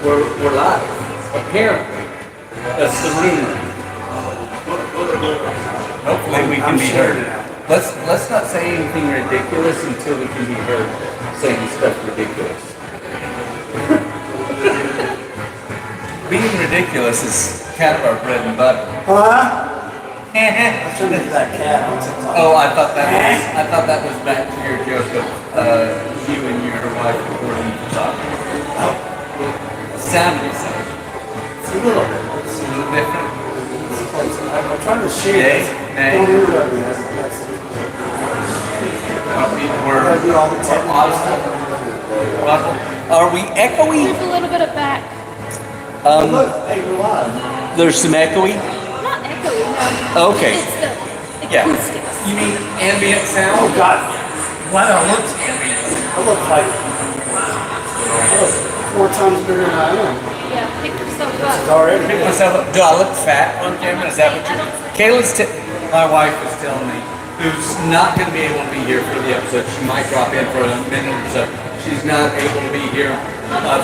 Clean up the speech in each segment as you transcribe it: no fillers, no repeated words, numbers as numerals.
We're live. Apparently. That's the rumor. Hopefully we can be heard. Let's not say anything ridiculous until we can be heard saying stuff ridiculous. Being ridiculous is kind of our bread and butter. Huh? I turned into that cat on TikTok. Oh, I thought that was back to your joke of you and your wife recording for soccer. Sounded the same. It's a little bit. It's a little different. I'm trying to share this. Don't interrupt me. We're do all the technical stuff. Are we echoey? There's a little bit of back. Look, hey, we're live. There's some echoey? Not echoey, no. Okay. It's the acoustics. You mean ambient sound? Oh, God. Wow, I look like 4 times bigger than I am. Yeah, pick yourself It's up. already Pick big. myself up. Do I look fat on camera? Is that what you... my wife is telling me, who's not going to be able to be here for the episode. She might drop in for a minute or so. She's not able to be here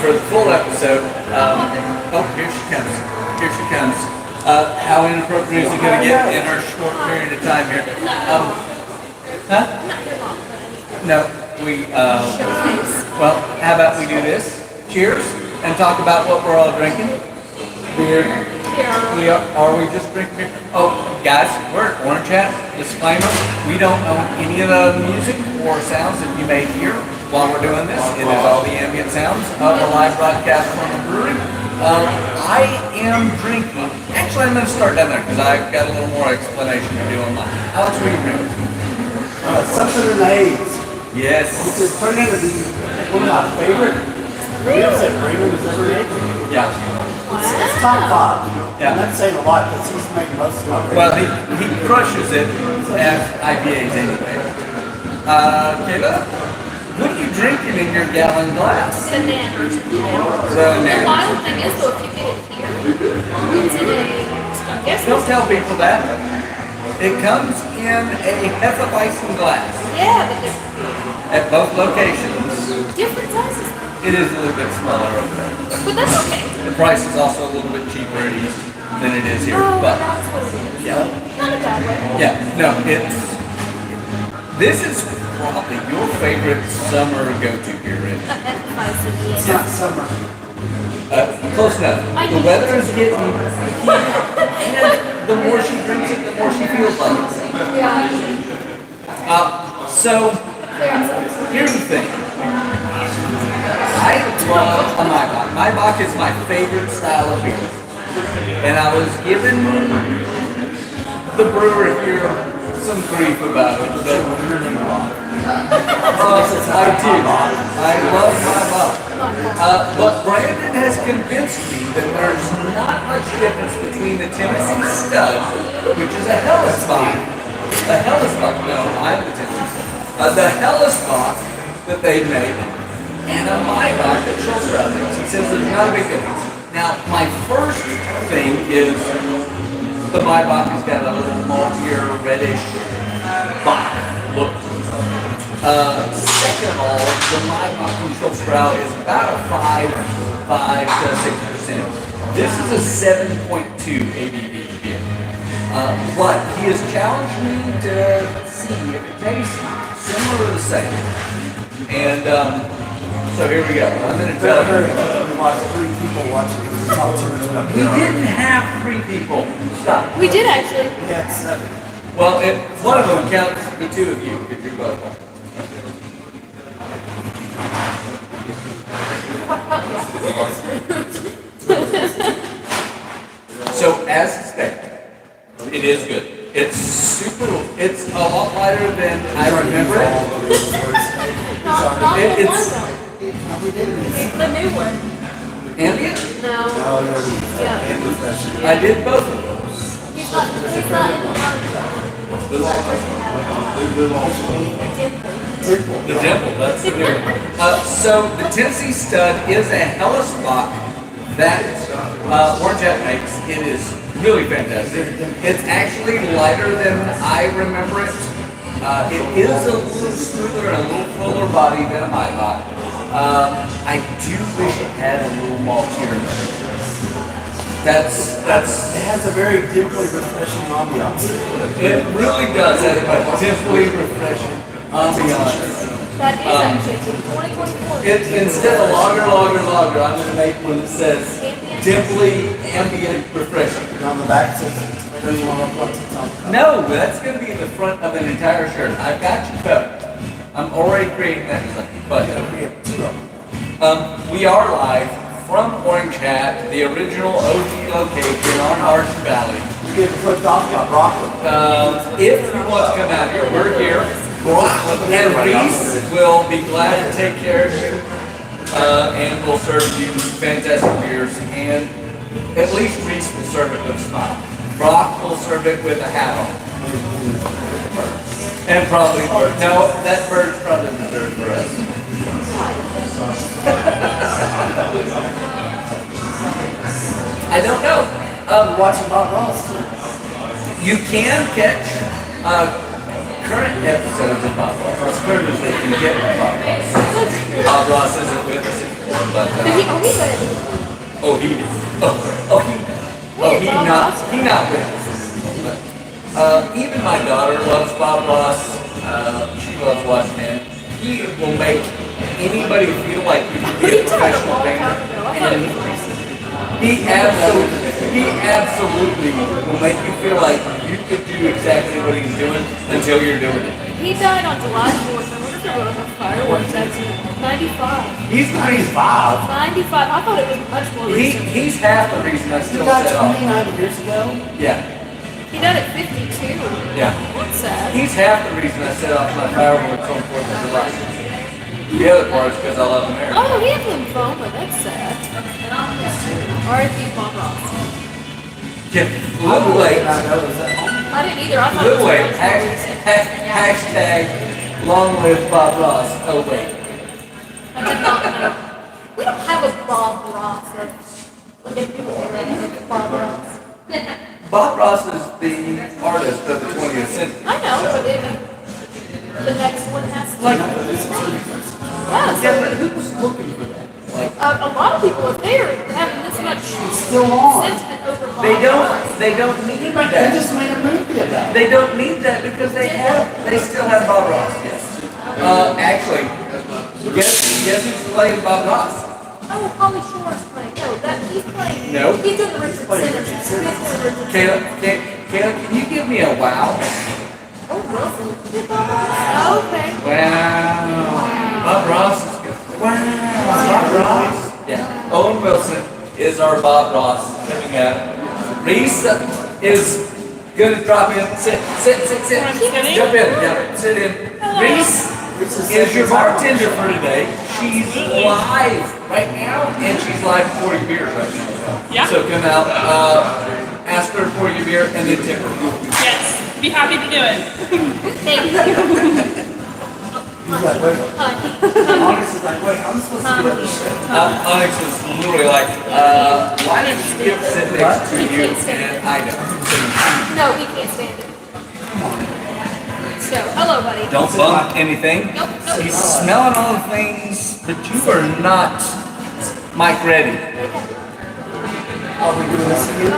for the full episode. Oh, here she comes. Here she comes. How inappropriate is it going to get in our short period of time here? Huh? No, we, well, how about we do this? Cheers, and talk about what we're all drinking. Beer. Are we just drinking beer? Oh, guys, we're at Orange Hat. Disclaimer, we don't own any of the music or sounds that you may hear while we're doing this. It is all the ambient sounds of the live broadcast from the brewery. I am drinking, actually I'm going to start down there because I've got a little more explanation to do on mine. Alex, what are you drinking? Something in the A's. Yes. Which is turned into one of my favorite. Raymond said Raymond was ever made. Yeah. It's top 5. Yeah. And that's saying a lot because he's made most of my favorite. Well, he crushes it as IPAs anyway. Kayla, what are you drinking in your gallon glass? Bananas. The Bananas. wild thing is, though, if you get it here, it's in a, yes, Don't tell people that. It comes in a Hefeweizen glass yeah, but they're at both locations. different sizes. It is a little bit smaller over there. But that's okay. The price is also a little bit cheaper at East than it is here. Oh, But that's what it is. yeah, Not a bad way. yeah, no, this is probably your favorite summer go-to here, Rich. It's not summer. Close enough. The weather is getting heat, and the more she drinks it, the more she feels like it. Yeah. So, here's the thing. I love a Maibach. Maibach is my favorite style of beer. And I was giving the brewer here some grief about it. I do. I love Maibach. But Brandon has convinced me that there's not much difference between the Tennessee Stud, which is a Hellesbach. The Hellesbach, no, I'm the Tennessee Stud. The Hellesbach that they made, and a Maibach that Schultz makes. He says there's not a big difference. Now, my first thing is the Maibach has got a little maltier, reddish Bach look. Second of all, the Maibach from Schultz is about a 5 to 6%. This is a 7.2 ABV beer. But he has challenged me to see if it tastes similar or the same. And so here we go. I'm going to tell you. We watched 3 people watching because we talked too much about We didn't have 3 people. Stop. We did actually. We had 7. Well, one of them counts the 2 of you if you're both. So as expected, it is good. It's super. It's a lot lighter than I remember it. It's The new one. ambient. No. Yeah. I did both of those. He's not in The Dimple, that's the new one. So the Tennessee Stud is a Hellesbach that Orange Hat makes. It is really fantastic. It's actually lighter than I remember it. It is a little smoother and a little fuller body than a Maibach. I do wish it had a little maltier. That's It has a very deeply refreshing ambiance. it really does have a simply refreshing ambiance. That is actually 2024. Instead of lager, I'm gonna make one that says simply ambient refreshing. And on the back, it says, "There's one of what's it's on." No, that's gonna be the front of an entire shirt. I've got you covered. I'm already creating that design. But We have two of them. we are live from Orange Hat, the original OG location on Arch Valley. We get flipped off by Brockwood. If you want to come out here, we're here. And Reese will be glad to take care of you. And we'll serve you fantastic beers. And at least Reese will serve it with a smile. Brock will serve it with a hat on. And probably bird. No, that bird's probably reserved for us. I don't know. We're watching Bob Ross. You can catch current episodes of Bob Ross. As current as they can get with Bob Ross. Bob Ross isn't with us anymore, but he not with us. Even my daughter loves Bob Ross. She loves watching him. He will make anybody feel like you can be a professional painter. And he absolutely will make you feel like you could do exactly what he's doing until you're doing it. He died on July 4th. I wonder if it was a fireworks accident. 95. He's 95. 95. I thought it was much more recent. He's half the reason I He still died set off. 29 years ago. Yeah, He died at 52. yeah. That's sad. He's half the reason I set off my fireworks on 4th of July. The other part is because I love America. Oh, he had lymphoma. That's sad. R.I.P. Bob Ross. Yeah, little late. I know that. I didn't either. I thought it Little was wait. much more recent. Hashtag long live Bob Ross. Oh wait. I did not know. We don't have a Bob Ross. Like if people say that, Bob Ross. Bob Ross is the artist of the 20th century. I know, but the next one has to. Like, Yeah, yeah, so, but who's looking for that? Like, a lot of people, if they're having this much Still on. sentiment over Bob Ross, they don't need They that. just made a movie about it. They don't need that because they still have Bob Ross. Yes. Actually, guess who's playing Bob Ross? oh, Holly Shore's playing. No, he's playing. No. He's doing the Richard Simmons. Kayla, can you give me a wow? Oh, Wilson. Did Bob Ross? Okay. Wow. Bob Ross is good. Wow. Bob Ross. Yeah. Owen Wilson is our Bob Ross coming out. Reese is gonna drop in. Sit. Jump in. Yeah, sit in. Reese is your bartender for today. She's live right now, and she's live for your beer right now. Yeah. So come out, ask her for your beer, and then tip her. Yes, be happy to do it. Thank you. He's like, wait. August is like, wait, I'm supposed to do this shit. Onyx is literally like, why don't you give sit next to you and I don't? No, he can't stand it. So, hello, buddy. Don't bump anything. Nope. He's smelling all the things that you are not mic ready. Are we doing this again? Oh,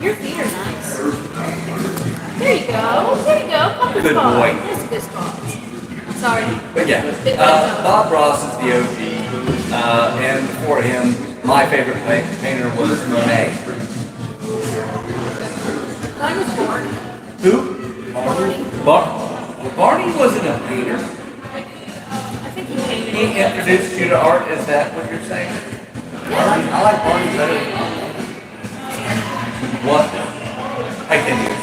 your feet are nice. There you go. There you go. Pop the Good spot. boy. There's a good spot. Sorry. But yeah, Bob Ross is the OG, and before him, my favorite painter was Monet. Mine was Barney. Who? Barney. Barney wasn't a painter. I think he painted He it. introduced you to art. Is that what you're saying? I like Barney better. What? I can't do it.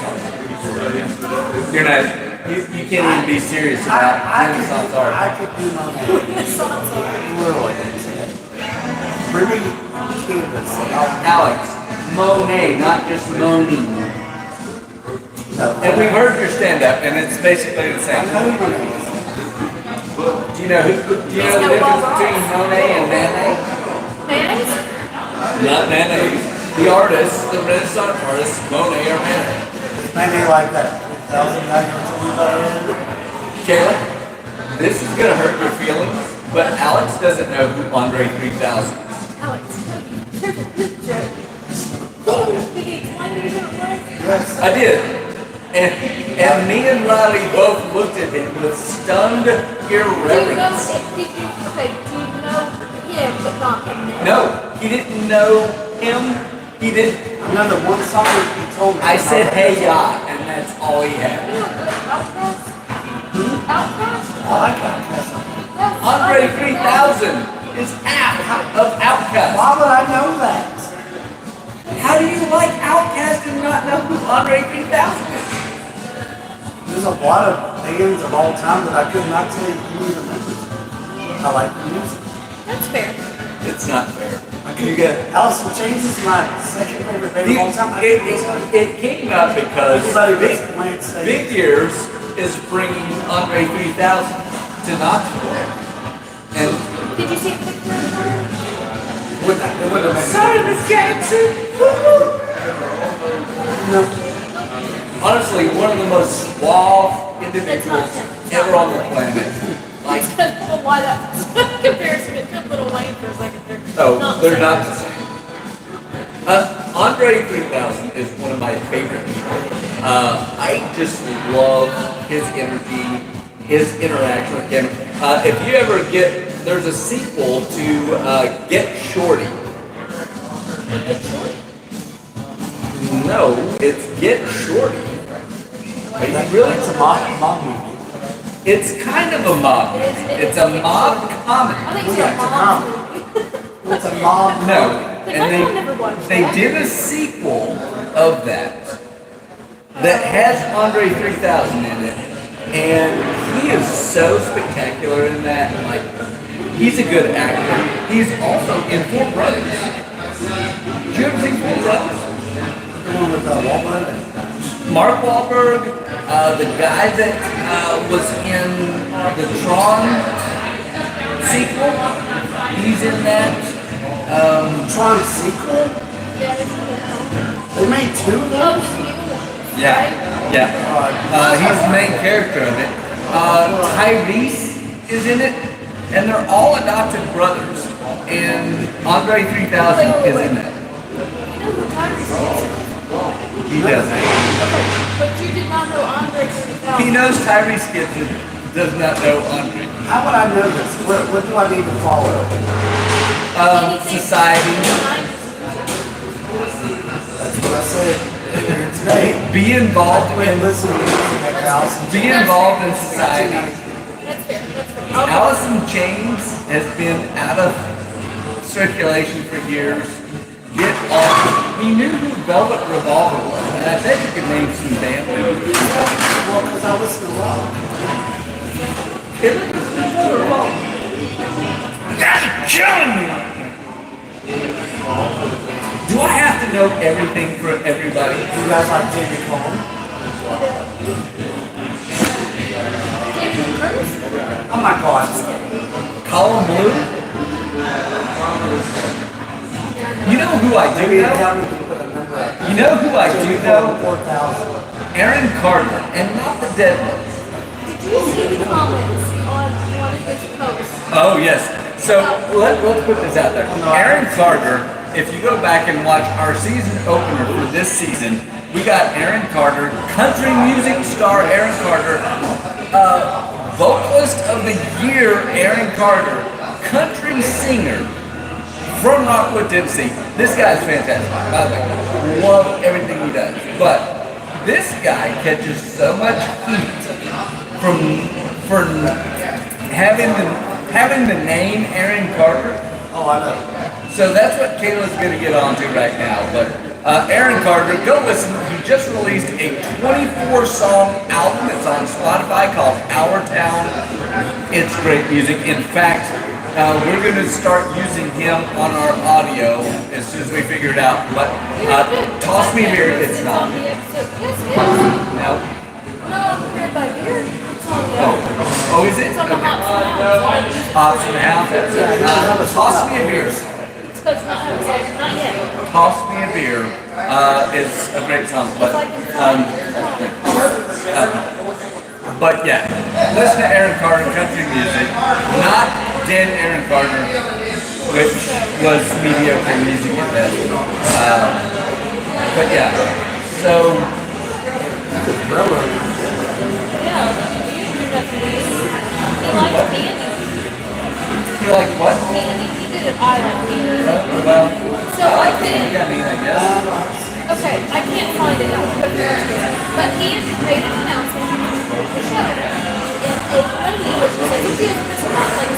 You're not. You can't even be serious about Renaissance art. I could do my name. Literally. Really canvas. Alex, Monet, not just moaning. No. And we've heard your stand-up, and it's basically the same. I know my name. Do you know the difference between Monet and Manet? Mayonnaise? Not Manet. The artist, the Renaissance artist, Monet or Manet. Maybe like that. Kayla, this is gonna hurt your feelings, But Alex doesn't know who Andre 3000 is. Alex, there's a good joke. Did he explain to you who it was? Yes. I did. And me and Riley both looked at him with stunned Do you know, irreverence. okay, do you know him, but not him? No, he didn't know him. He didn't. Another one song that he told me. I said, hey, ya, and that's all he had. You know Outcast? Outcast? I like that. Yes. Andre 3000 is half of Outkast. Why would I know that? How do you like Outkast and not know who Andre 3000 is? There's a lot of bands of all time that I could not tell you who even members. I like the music. That's fair. It's not fair. You get. Alice in Chains is my second favorite band of all time. I couldn't tell you. It came up because Everybody wants to Big Ears is bringing Andre 3000 to Knoxville. And Did you see a picture of her? It would have been. sorry, Miss Jackson. No. Honestly, one of the most suave individuals ever on the planet. Like, Well, why that comparison? It took Little Wayne for a second there. oh, they're the not same. the same. Andre 3000 is one of my favorite people. I just love his energy, his interaction with him. If you ever there's a sequel to Get Shorty. No, it's Get Shorty. Are you really? It's a mob movie. It's kind of a mob. It's a mob I comedy. think it's Yeah, a it's a mom comedy. movie. It's a mob. No, Like, and I never watched they that. did a sequel of that has Andre 3000 in it, and he is so spectacular in that. Like, he's a good actor. He's also in Four Brothers. Did you ever see Four Brothers? The one with Wahlberg and Mark Wahlberg, the guy that was in the Tron sequel, he's in that. Tron sequel. Yeah, it's a good They made two of Oh, those. the new one. Yeah, yeah. He's the main character of it. Tyrese is in it, and they're all adopted brothers. And Andre 3000 is in that. You know who Tyrese is? He does. But you did not know Andre 3000. He knows Tyrese Gibson, does not know Andre. How would I know this? What do I need to follow? Anything Society. behind That's what I said earlier today. Be involved And in listen to music at your house. be involved in society. That's fair. That's fair. Okay. Alice in Chains has been out of circulation for years. Get off. He knew who Velvet Revolver was, and I bet you could name some band members. Well, because I listen to rock. Velvet Revolver. That's killing me. Do I have to know everything for everybody? You guys like David Cohen? David Curtis? Oh my God. Colin Blue? You know who I do Maybe know? now we can put a number up. You know who I do know? 4,000. Aaron Carter, and not the dead one. Did you see the comments on one of his posts? Oh, yes. So let's put this out there. Aaron Carter, if you go back and watch our season opener for this season, we got Aaron Carter, country music star Aaron Carter, vocalist of the year Aaron Carter, country singer from Rockwood, Tennessee. This guy's fantastic, by the way. Love everything he does. But this guy catches so much heat for having the name Aaron Carter. Oh, I know. So that's what Kayla's gonna get onto right now. But Aaron Carter, go listen. He just released a 24-song album. It's on Spotify called Our Town. It's great music. In fact, we're gonna start using him on our audio as soon as we figure it out. But toss me a beer. It's not. on the episode. Yes, it is. No. No, prepared by beer. It's on the Oh, is it? It's on the Okay. hot sauce. Hops and House. Toss me a beer. It's not yet. Toss Me a Beer is a great song, but yeah, listen to Aaron Carter country music, not did Aaron Carter, which was mediocre music at best. But yeah, so Yeah, you definitely. He liked candy. you like what? Candy. He did an island candy. Well, So I I like did. it. I mean, I guess. Okay, I can't find it now, but he made an announcement for the show. And a lady, which was like, she has not like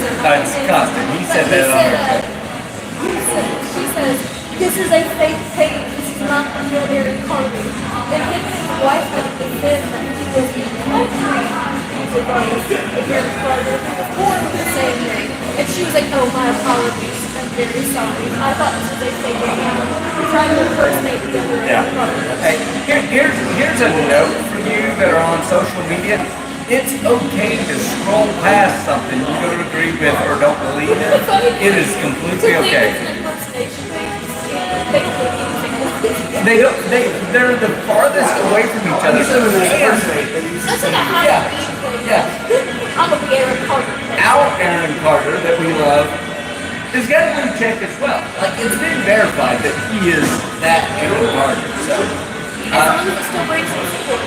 It's constant. He said that on her. she says, this is a fake page, this is not the real Aaron Carter. And his wife had to defend that he was the country music artist of Aaron Carter, who was born with the same name. And she was like, oh, my apologies, I'm very sorry. I thought this was a fake account. Trying to impersonate the other Aaron Carter. Hey, here's a note for you that are on social media. It's okay to scroll past something you don't agree with or don't believe in. It is completely okay. They're the farthest away from each other. He's doing this And first date, but he's That's like a high Yeah. thing. Yeah. I'm gonna be Aaron Carter. our Aaron Carter that we love is got to be checked as well. Like, it's been verified that he is that Aaron Carter. So, As long as it still brings some support.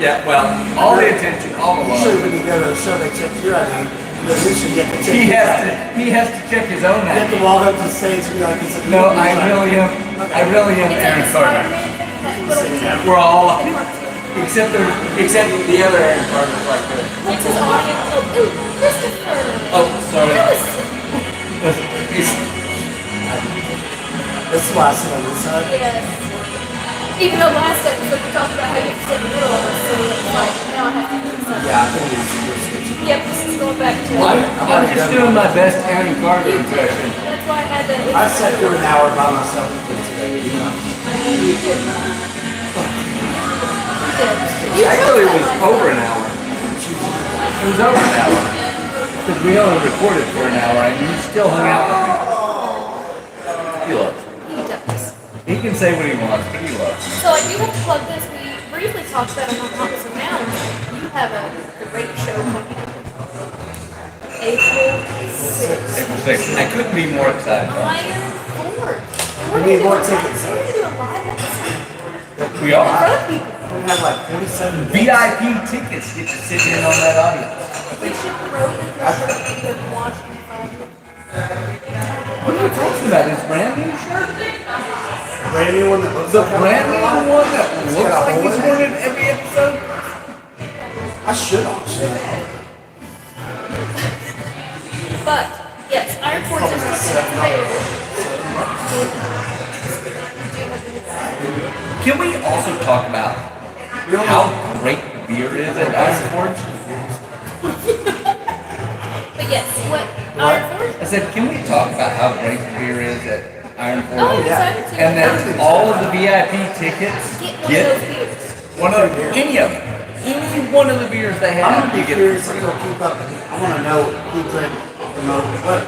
yeah, well, all the attention, all the usually love. when you go to a show, they check your ID. You at least you get to check He your has ID. he has to check his own You have to ID. walk up to the stage and be like, it's a No, I really am Aaron It's like Carter. Spider-Man thing, that little We're all except the other Aaron Carter's like this. What's his audience? Oh, ooh, Christopher. Oh, sorry. That was He's- This is why I sit on this side. yes. Even though last episode we talked about how you sit in the middle of us, so it's like now I have to do something. Yeah, I think it's Yep, this is going back to. I'm just doing my best Aaron Carter impression. That's why I had to. I sat through an hour by myself today, you know. You did. You Actually, it chose was that over last an hour. It was over an hour. Because we only recorded for an hour and you still hung out with me. He loves me. time. He does. He can say what he wants, but he loves me. So I do have to plug this. We briefly talked about it on Hops and Mounds. You have a great show coming up. April 6th. April 6th. I couldn't be more excited. Iron Ford. We need more tickets. We're going to do a live episode. We In are. front of people. We had like 47 VIP tickets get to sit in on that audience. We should promote it for sure people to watch in 5 years. What are you talking about? This brand new shirt? brand new one that looks The like brand new one that It's looks got a like hole he's in it. worn it every episode? I should actually. But, yes, Iron Ford is just available. Can we also talk about how great beer is at Iron Forge? But yes, what? Iron Ford? I said, can we talk about how great beer is at Iron Forge? Oh, yeah. I'm excited to. And that all of the VIP tickets Get one of those beers. one of any of them. Any one of the beers they I'm have, gonna be you get curious for if free. they'll keep up. I want to know who could promote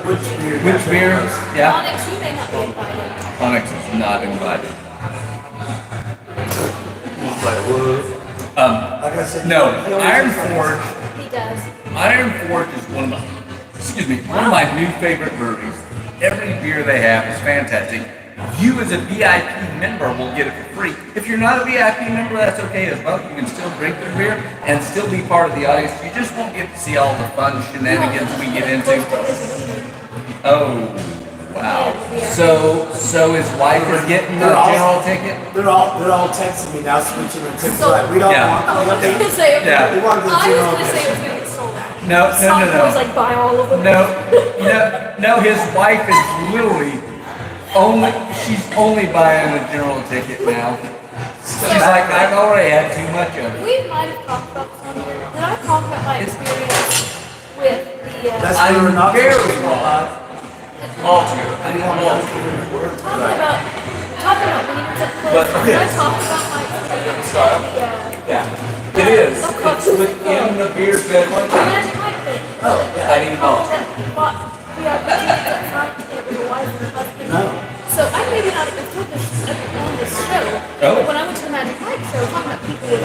which beer. Which beer? Yeah. Onyx, you may not be invited. Onyx is not invited. Like I said, No, he always Iron looks like Forge. He does. Iron Forge is one of my new favorite breweries. Every beer they have is fantastic. You as a VIP member will get it for free. If you're not a VIP member, that's okay as well. You can still drink their beer and still be part of the audience. You just won't get to see all the fun shenanigans we get into. Oh, wow. So his wife is getting the general ticket? They're all texting me now, switching their tickets. So- Like, we don't Yeah. want. I was gonna say it. Yeah. We want the I was general gonna say it was ticket. gonna get sold out. No. Boys like buy all of them. No, his wife is literally she's only buying the general ticket now. She's like, I've already had too much of it. We might have talked about this on here. Did I talk about my experience with the? That's I'm why we're not very supposed to wrong. talk Altogether. I didn't want to give it a word. Talking about wieners at But- Cliff's. Did I talk about my experience? Yeah, it is. It's within the beer bedroom. Magic Mike thing. Oh, yeah. I didn't know. That bought VIP tickets up front, and it was a wife and a husband. No. So I maybe not have told this on this show. Oh. But when I went to the Magic Mike show, talking about people with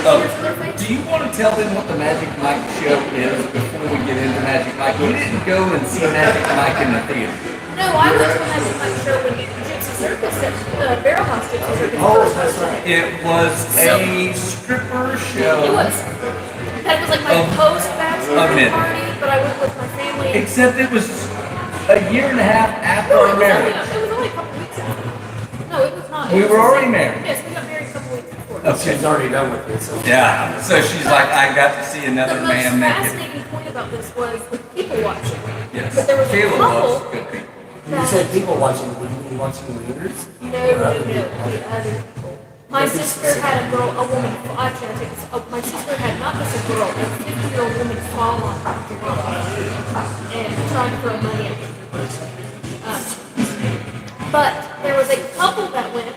Oh, tears in their face. do you want to tell them what the Magic Mike show is before we get into Magic Mike? We didn't go and see Magic Mike in the theater. No, I went to the Magic Mike show when Gypsy Circus at Barrel House Gypsy Circus. Oh, that's right. It was a stripper show. It was. That was like my Of post-bachelor men. party, but I went with my family. Except it was a year and a half after No, our marriage. it was only a couple weeks after. No, it was not. It We was were the already same- married. Yes, we got married a couple weeks before. Okay. She's already done with it, so. Yeah. So she's like, I got to see The another most man naked. fascinating point about this was the people watching. Yes. But there was a Kayla couple loves good people. You said people watching, were you watching leaders? No, the other people. My sister had a girl, a woman, actually I take this, my sister had not just a girl, a 50-year-old woman fall on her and trying to throw money at her. But there was a couple that went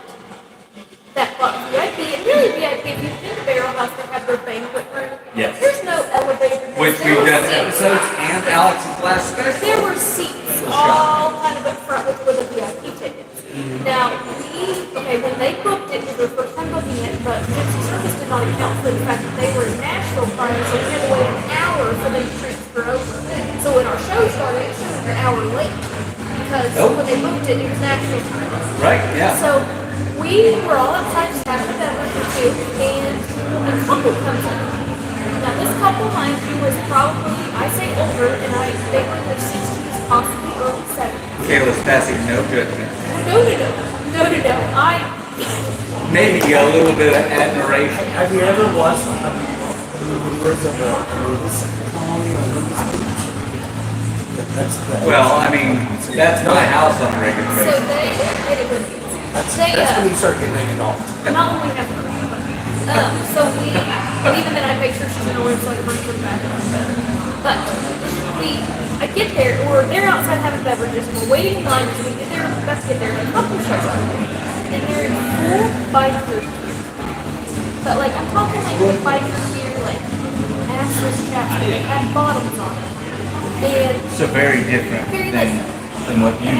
that bought VIP, and really VIP, if you've been to Barrel House, they have their banquet room. Yes. There's no elevator. Which There we've were done seats. episodes and Alex's last special. There were seats all kind of up front with the VIP tickets. Now, when they booked it, it was their first time booking it, but Gypsy Circus did not account for the fact that they were in Nashville prior, so we had to wait an hour for them to transfer over. So when our show started, it was an hour late, because when they booked it, it was Nashville time. Right? Yeah. So we were all outside just having a beverage or two, and a couple comes in. Now this couple, mind you, was probably, I say older, and they were in their 60s, possibly early 70s. Kayla's passing no judgment. No. Maybe a little bit of admiration. Have you ever watched the videos of the movies? Well, I mean, that's my house on a regular So basis. they did it with you. That's They, when you start getting naked off. not when we have her. So we, but even then I make sure she's in order so I can bring her back. But I get there, or they're outside having beverages, and we're waiting in line, so we get there, about to get there, and a couple shows up. And they're in full biker gear. But like, I'm talking like with biker gear, like assless chaps, they had bottoms on it. And So very different than what you do.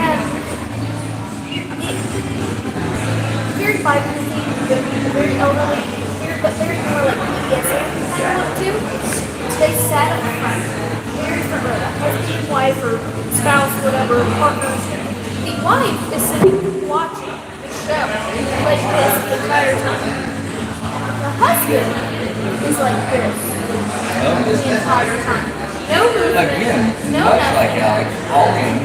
very biker themed, very elderly, but very more like BDSM kind of look too. They sat up front, very front row, husband, wife, or spouse, whatever, partner. The wife is sitting watching the show like this the entire time. The husband is like this the entire time. No movement. Again, no much nothing. like Alex, all in.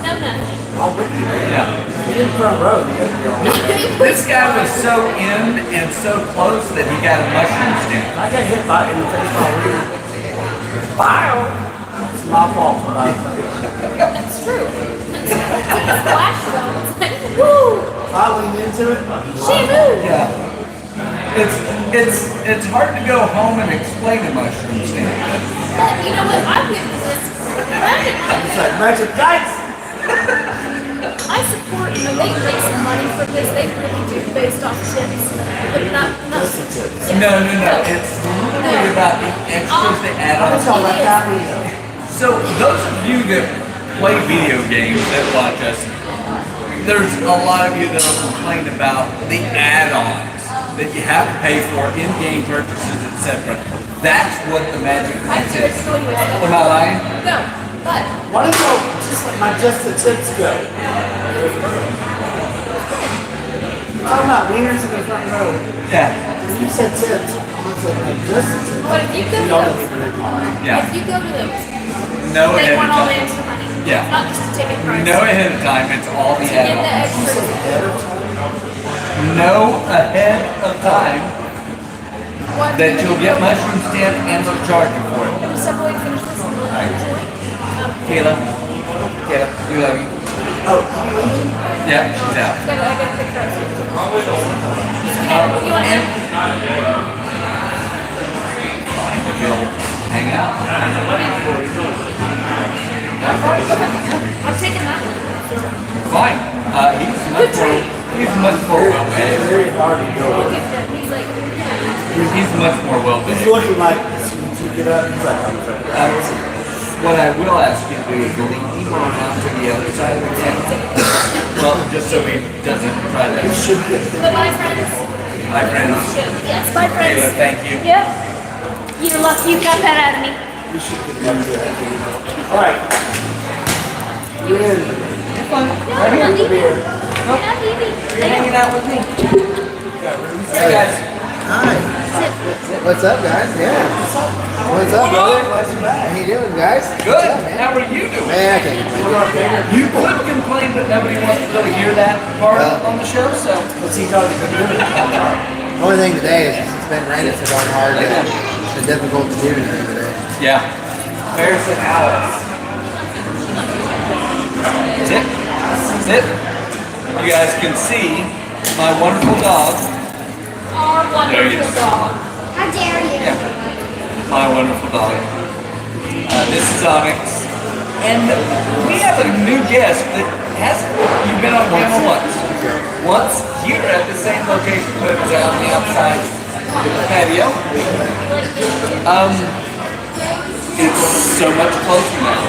No nothing. All with you. Yeah. You're in front row. You gotta be all. This guy was so in and so close that he got a mushroom stamp. I got hit by in the face by a reader. Wow. It's my fault for that. That's true. It's a flash though. It's like, woo! I leaned into it. Shamu! Yeah. It's hard to go home and explain a mushroom stamp. But you know what? I'm giving this credit. It's like magic dice. I support, you know, they make some money from this. They really do based off tips. But not tips. Yeah. No. It's really about the extras they add I'm on. talking about happy. So those of you that play video games that watch us, there's a lot of you that will complain about the add-ons that you have to pay for in-game purchases, etc. That's what the Magic I Mike do it is. so anyway. Am I lying? No, but Why don't you just let my just the tips go? You're talking about wieners in the front row. Yeah. You said tips. I'm gonna say my just the tips. but if you go You to don't those, even know. Yeah. if you go to those, No they ahead want of all the time. extra money. Yeah. Not just the ticket price. No ahead of time. It's all the To get the add-ons. extra. No ahead of time What that you'll get mushroom stamp and they'll charge you for it. Can we separate and finish this and we'll enjoy? Kayla, we love you. Oh, Yeah, she's out. I got a picture of it. You want And to if you'll hang out. I'm taking that one. Fine. He's much more well-behaved. very hard to go. Look at that. He's like, He's much more He's well-behaved. looking like, as soon as you get up, he's like, I'm trying. what I will ask you to do is lead me on out to the other side of the tent. Well, just so he doesn't try to. But my friends. My friends. Yes, my friends. Kayla, thank you. Yep. You're lucky you got that out of me. You should get back to that. All right. You're in. Right here with the beer. Not easy. You're hanging out with me. Hey guys. Hi. What's up, guys? Yeah. What's up, brother? How you doing, guys? Good. What's up, man? How are you doing? Man, I can't complain. You could complain, but nobody wants to really hear that part on the show, so. Let's see how the community. The only thing today is it's been raining so darn hard that it's been difficult to do anything today. Yeah. Bears and Alex. Sit. Sit. You guys can see my wonderful dog. Our There he wonderful is. dog. How dare you? Yeah. My wonderful dog. This is Onyx. And we have a new guest that hasn't, you've been on camera once. Once here at the same location, but it was out on the outside patio. It's so much closer now.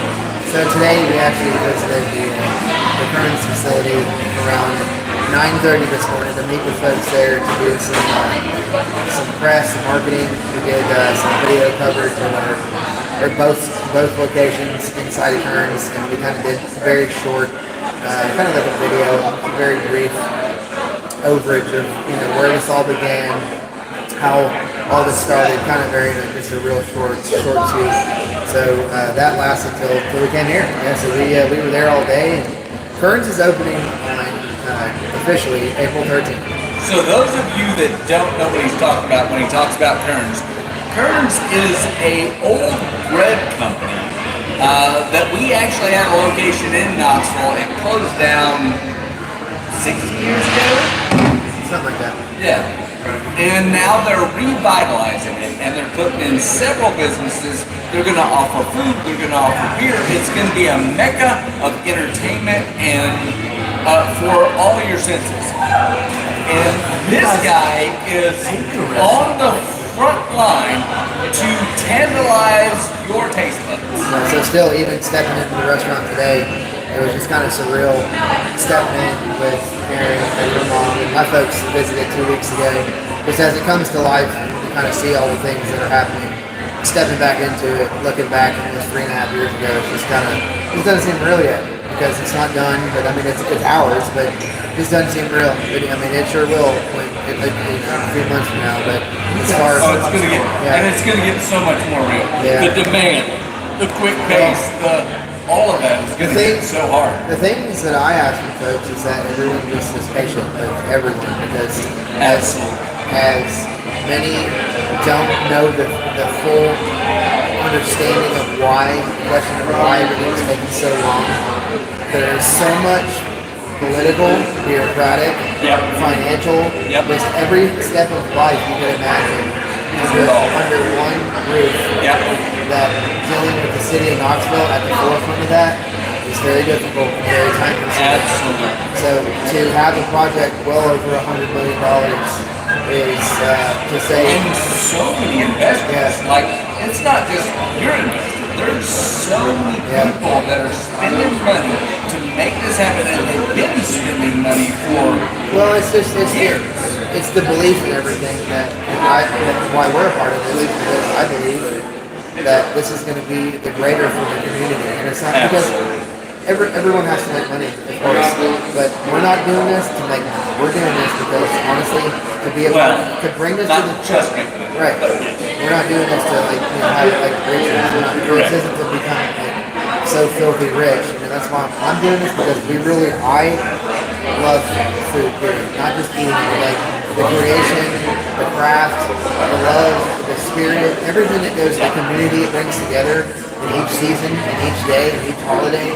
So today we actually visited the Kearns facility around 9:30 this morning to meet with folks there to do some press, some marketing. We did some video coverage of our both locations inside of Kearns, and we kind of did a very short, kind of like a video, a very brief overage of where this all began, how all this started, kind of very just a real short suit. So that lasted till we came here. Yeah, so we were there all day. And Kearns is opening on officially April 13th. So those of you that don't know what he's talking about when he talks about Kearns, Kearns is a old bread company that we actually had a location in Knoxville. It closed down 6 years ago. Something like that. Yeah. And now they're revitalizing it, and they're putting in several businesses. They're going to offer food, they're going to offer beer. It's going to be a mecca of entertainment and for all your senses. And this guy is on the front line to tantalize your taste buds. So still, even stepping into the restaurant today, it was just kind of surreal stepping in with Mary and her mom. And my folks visited 2 weeks ago. Just as it comes to life, you kind of see all the things that are happening. Stepping back into it, looking back almost 3.5 years ago, it's just kind of, it doesn't seem real yet because it's not done. But I mean, it's ours, but it just doesn't seem real. I mean, it sure will when a few months from now. But as far as Oh, it's going to get, and it's going to get so much more real. Yeah. The demand, the quick pace, all of that is going to get so hard. The things that I ask from folks is that everyone just is patient with everyone because as many don't know the full understanding of why, the question of why everything's taking so long. There's so much political, bureaucratic, financial, just every step of life you can imagine under one roof. That dealing with the city of Knoxville at the forefront of that is very difficult and very time consuming. Absolutely. So to have a project well over $100 million is to say. And so many investors. Like, it's not just your investor. There's so many people that are spending money to make this happen, and they've been spending money for years. It's the belief in everything that's why we're a part of this, because I believe that this is going to be the greater for the community, and it's not because everyone has to make money, of course, but we're not doing this to make money. We're doing this because honestly, to be able to bring this to the just make money. right. We're not doing this to have riches. This isn't to become so filthy rich. That's why I'm doing this because I love food, period. Not just eating, like the creation, the craft, the love, the spirit, everything that goes to the community it brings together in each season, in each day, in each holiday.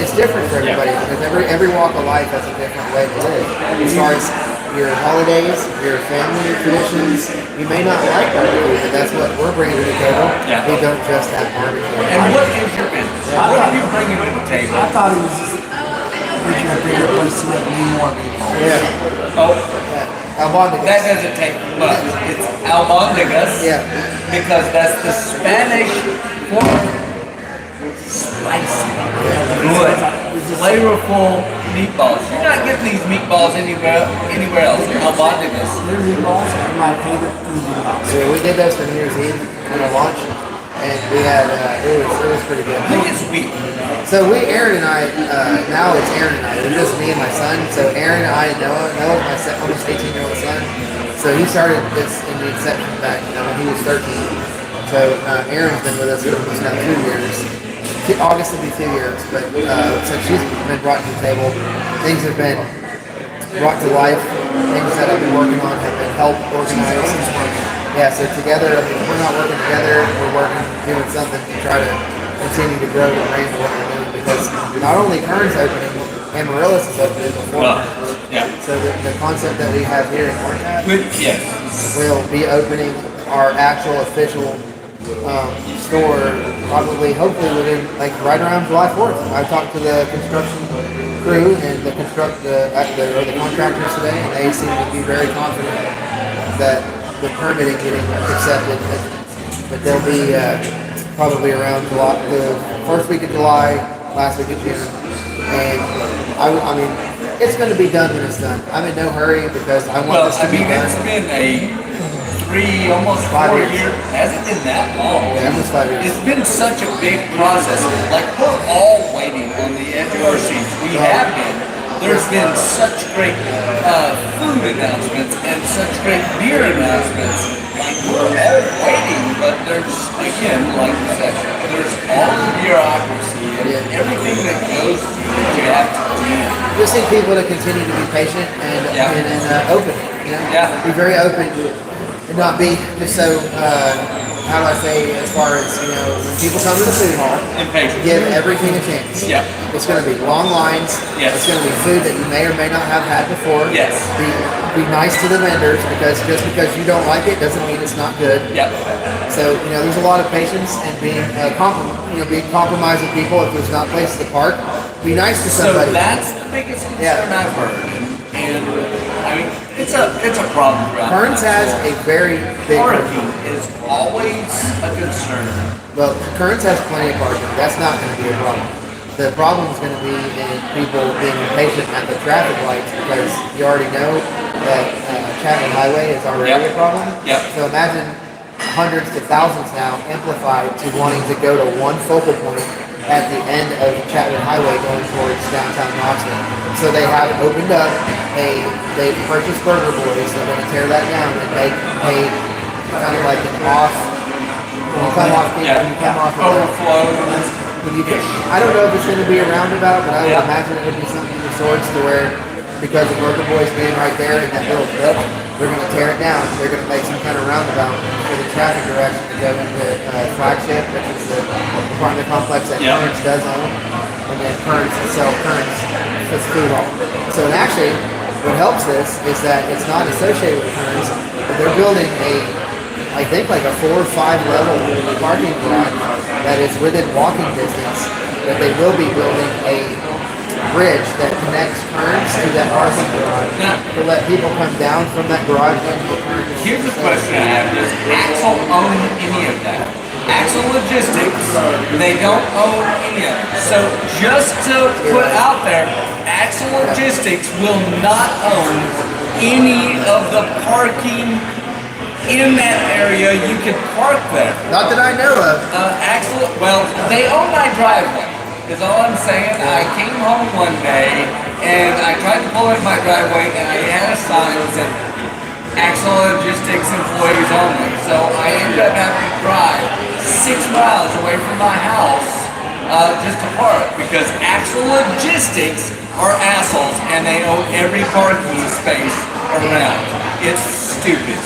It's different for everybody because every walk of life has a different way to live. As far as your holidays, your family traditions, you may not like barbecue, but that's what we're bringing to the table. We don't just have barbecue. And what is your business? What are you bringing to the table? I thought it was just making a bigger place to let me more people. Yeah. Oh, Albondigas. that doesn't take much. It's albondigas. Yeah. Because that's the Spanish for spicy, good, flavorful meatballs. You're not getting these meatballs anywhere else. Albondigas. Their meatballs are my favorite food meatballs. So we did those for New Year's Eve on our launch, and we had it was pretty good. I think it's sweet. So Aaron and I, now it's Aaron and I. It was just me and my son. So Aaron and I, Noah, my almost 18-year-old son. So he started this in the inception back when he was 13. So Aaron's been with us for almost now 2 years. August will be 2 years, but so she's been brought to the table. Things have been brought to life. Things that I've been working on have been helped organized. Yeah, so together, I mean, we're not working together. We're working, doing something to try to continue to grow the brand of what we're doing. Because not only Kern's opening, Amaryllis is opening before. Yeah. So the concept that we have here in Orange Yes. will be opening our actual official store probably, hopefully within like right around July 4th. I talked to the construction crew and the contractors today, and they seem to be very confident that the permitting getting accepted. But they'll be probably around July, the first week of July, last week of June, and I mean, it's going to be done when it's done. I'm in no hurry because I want this to be done. It's been a almost 5 4 years. years. Hasn't been that long. Yeah, almost 5 years. It's been such a big process. Like, we're all waiting on the edge of our seats. We have been. There's been such great food announcements and such great beer announcements. Like, we're all waiting, but there's, again, like you said, there's all the bureaucracy and everything that goes through that you have to do. Just need people to continue to be patient and open. You know, be very open and not be just so. How do I say? As far as when people come to the food hall, Impatient. give everything a chance. Yeah. It's going to be long lines. Yes. It's going to be food that you may or may not have had before. Yes. Be nice to the vendors because just because you don't like it doesn't mean it's not good. Yep. So there's a lot of patience and being being compromised with people. If there's not places to park, be nice to So somebody. that's the biggest concern Yeah. I've heard, and I mean it's a problem. Kearns has a very big parking is always a concern. Well, Kearns has plenty of parking. That's not going to be a problem. The problem is going to be in people being impatient at the traffic lights because you already know that Chapman Highway is already a problem. Yep. So imagine hundreds to thousands now amplified to wanting to go to one focal point at the end of Chapman Highway going towards downtown Knoxville. So they have opened up they purchased Burger Boys. They're going to tear that down and make a kind of like an off. When you come off, when you come off of Overflow. I don't know if it's going to be a roundabout, but I would imagine it would be something of the sorts to where, because of Burger Boys being right there in that little dip, they're going to tear it down. They're going to make some kind of roundabout for the traffic direction to go into Flagship, which is the apartment complex that Kearns does own, and then Kearns itself, Kearns Food Hall. So actually, what helps this is that it's not associated with Kearns, but they're building I think like a 4 or 5 level parking garage that is within walking distance, that they will be building a bridge that connects Kearns to that parking garage to let people come down from that garage into the Kearns. Here's the question I have: does Axle own any of that? Axle Logistics, they don't own any of it. So just to put out there, Axle Logistics will not own any of the parking in that area. You can park there. Not that I know of. Axle, well, they own my driveway, is all I'm saying. I came home one day and I tried to pull in my driveway and I had a sign that said Axle Logistics employees only. So I ended up having to drive 6 miles away from my house just to park because Axle Logistics are assholes and they own every parking space around. It's stupid.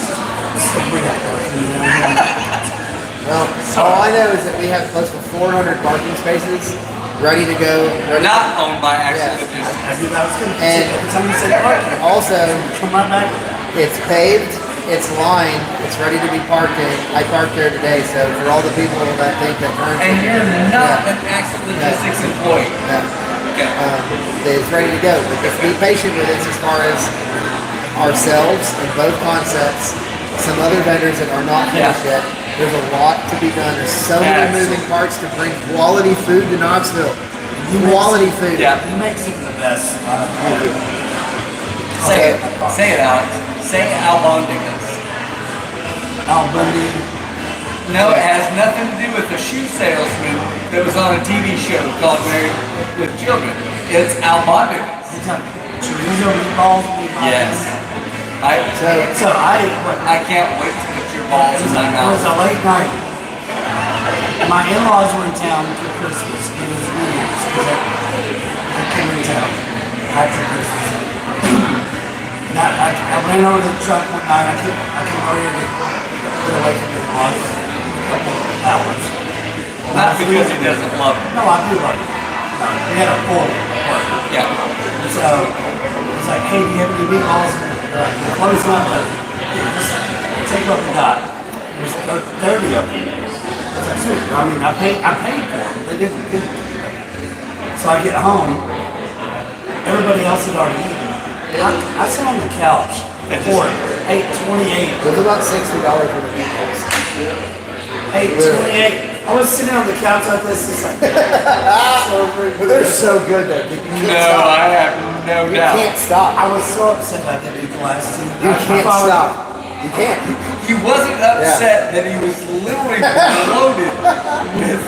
Well, all I know is that we have close to 400 parking spaces ready to go. Not owned by Axle Yeah. Logistics. I knew that was going to And somebody said parking. also, Come right back. it's paved, it's lined, it's ready to be parked in. I parked there today, so for all the people that think that Kearns And you're not Yeah. an Axle Logistics employee. Okay. is ready to go. But just be patient with us as far as ourselves and both concepts, some other vendors that are not finished yet, There's a lot to be done. There's so many moving parts to bring quality food to Knoxville. Quality food. Yeah. You make some of the best. Say it. Say it, Alex. Say albondigas. Al Bundy. No, it has nothing to do with the shoe salesman that was on a TV show called Married with Children. It's albondigas. Chorizo meatballs. Yes. So I can't wait to put your balls in my it was mouth. a late night. My in-laws were in town for Christmas. It was New Year's. I came in town after Christmas. And I ran over to the truck one night. I came over here to get away from the in-laws for a couple of hours. Not because he doesn't love it. No, I do love it. We had a full work. Yeah. So it's like, hey, do you have any meatballs? Close up, but just take what we got. There's 30 of them. I was like, sweet. I mean, I paid for them. They didn't give them. So I get home. Everybody else had already eaten. I sat on the couch for $8.28. It was about $60 for the meatballs. $8.28. I was sitting on the couch like this, just like, But they're so good though. You can't No, stop. I have no You doubt. can't stop. I was so upset I didn't eat the last two. You can't stop. You can't. He wasn't upset that he was literally loaded with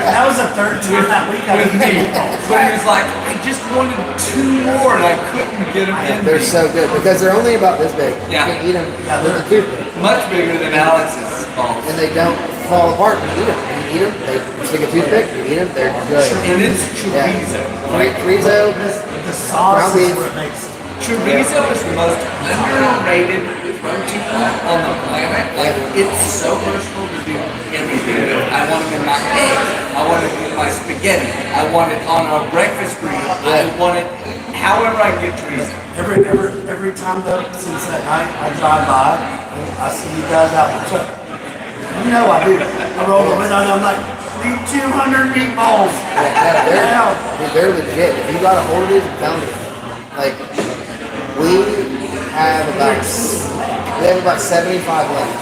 That was the third time that week I with eaten meat. meatballs. But he was like, I just wanted 2 more and I couldn't get them in They're me. so good because they're only about this big. Yeah. You can eat them Yeah, with a toothpick. Much bigger than Alex's balls. And they don't fall apart when you eat them. When you eat them, they stick a toothpick, you eat them, they're good. And it's chorizo. Like, Chorizo, The sauce is what makes it. chorizo is the most underrated protein on the planet. Like, it's so versatile to do everything with it. I want it in my eggs. I want it in my spaghetti. I want it on a breakfast burrito. I want it however I get chorizo. Every time though, since that night, I drive by, I see you guys out in the truck. You know I do. I roll the window and I'm like, need 200 meatballs. they're legit. If you got a hold of these, I'm telling you. Like, we have about 75 left.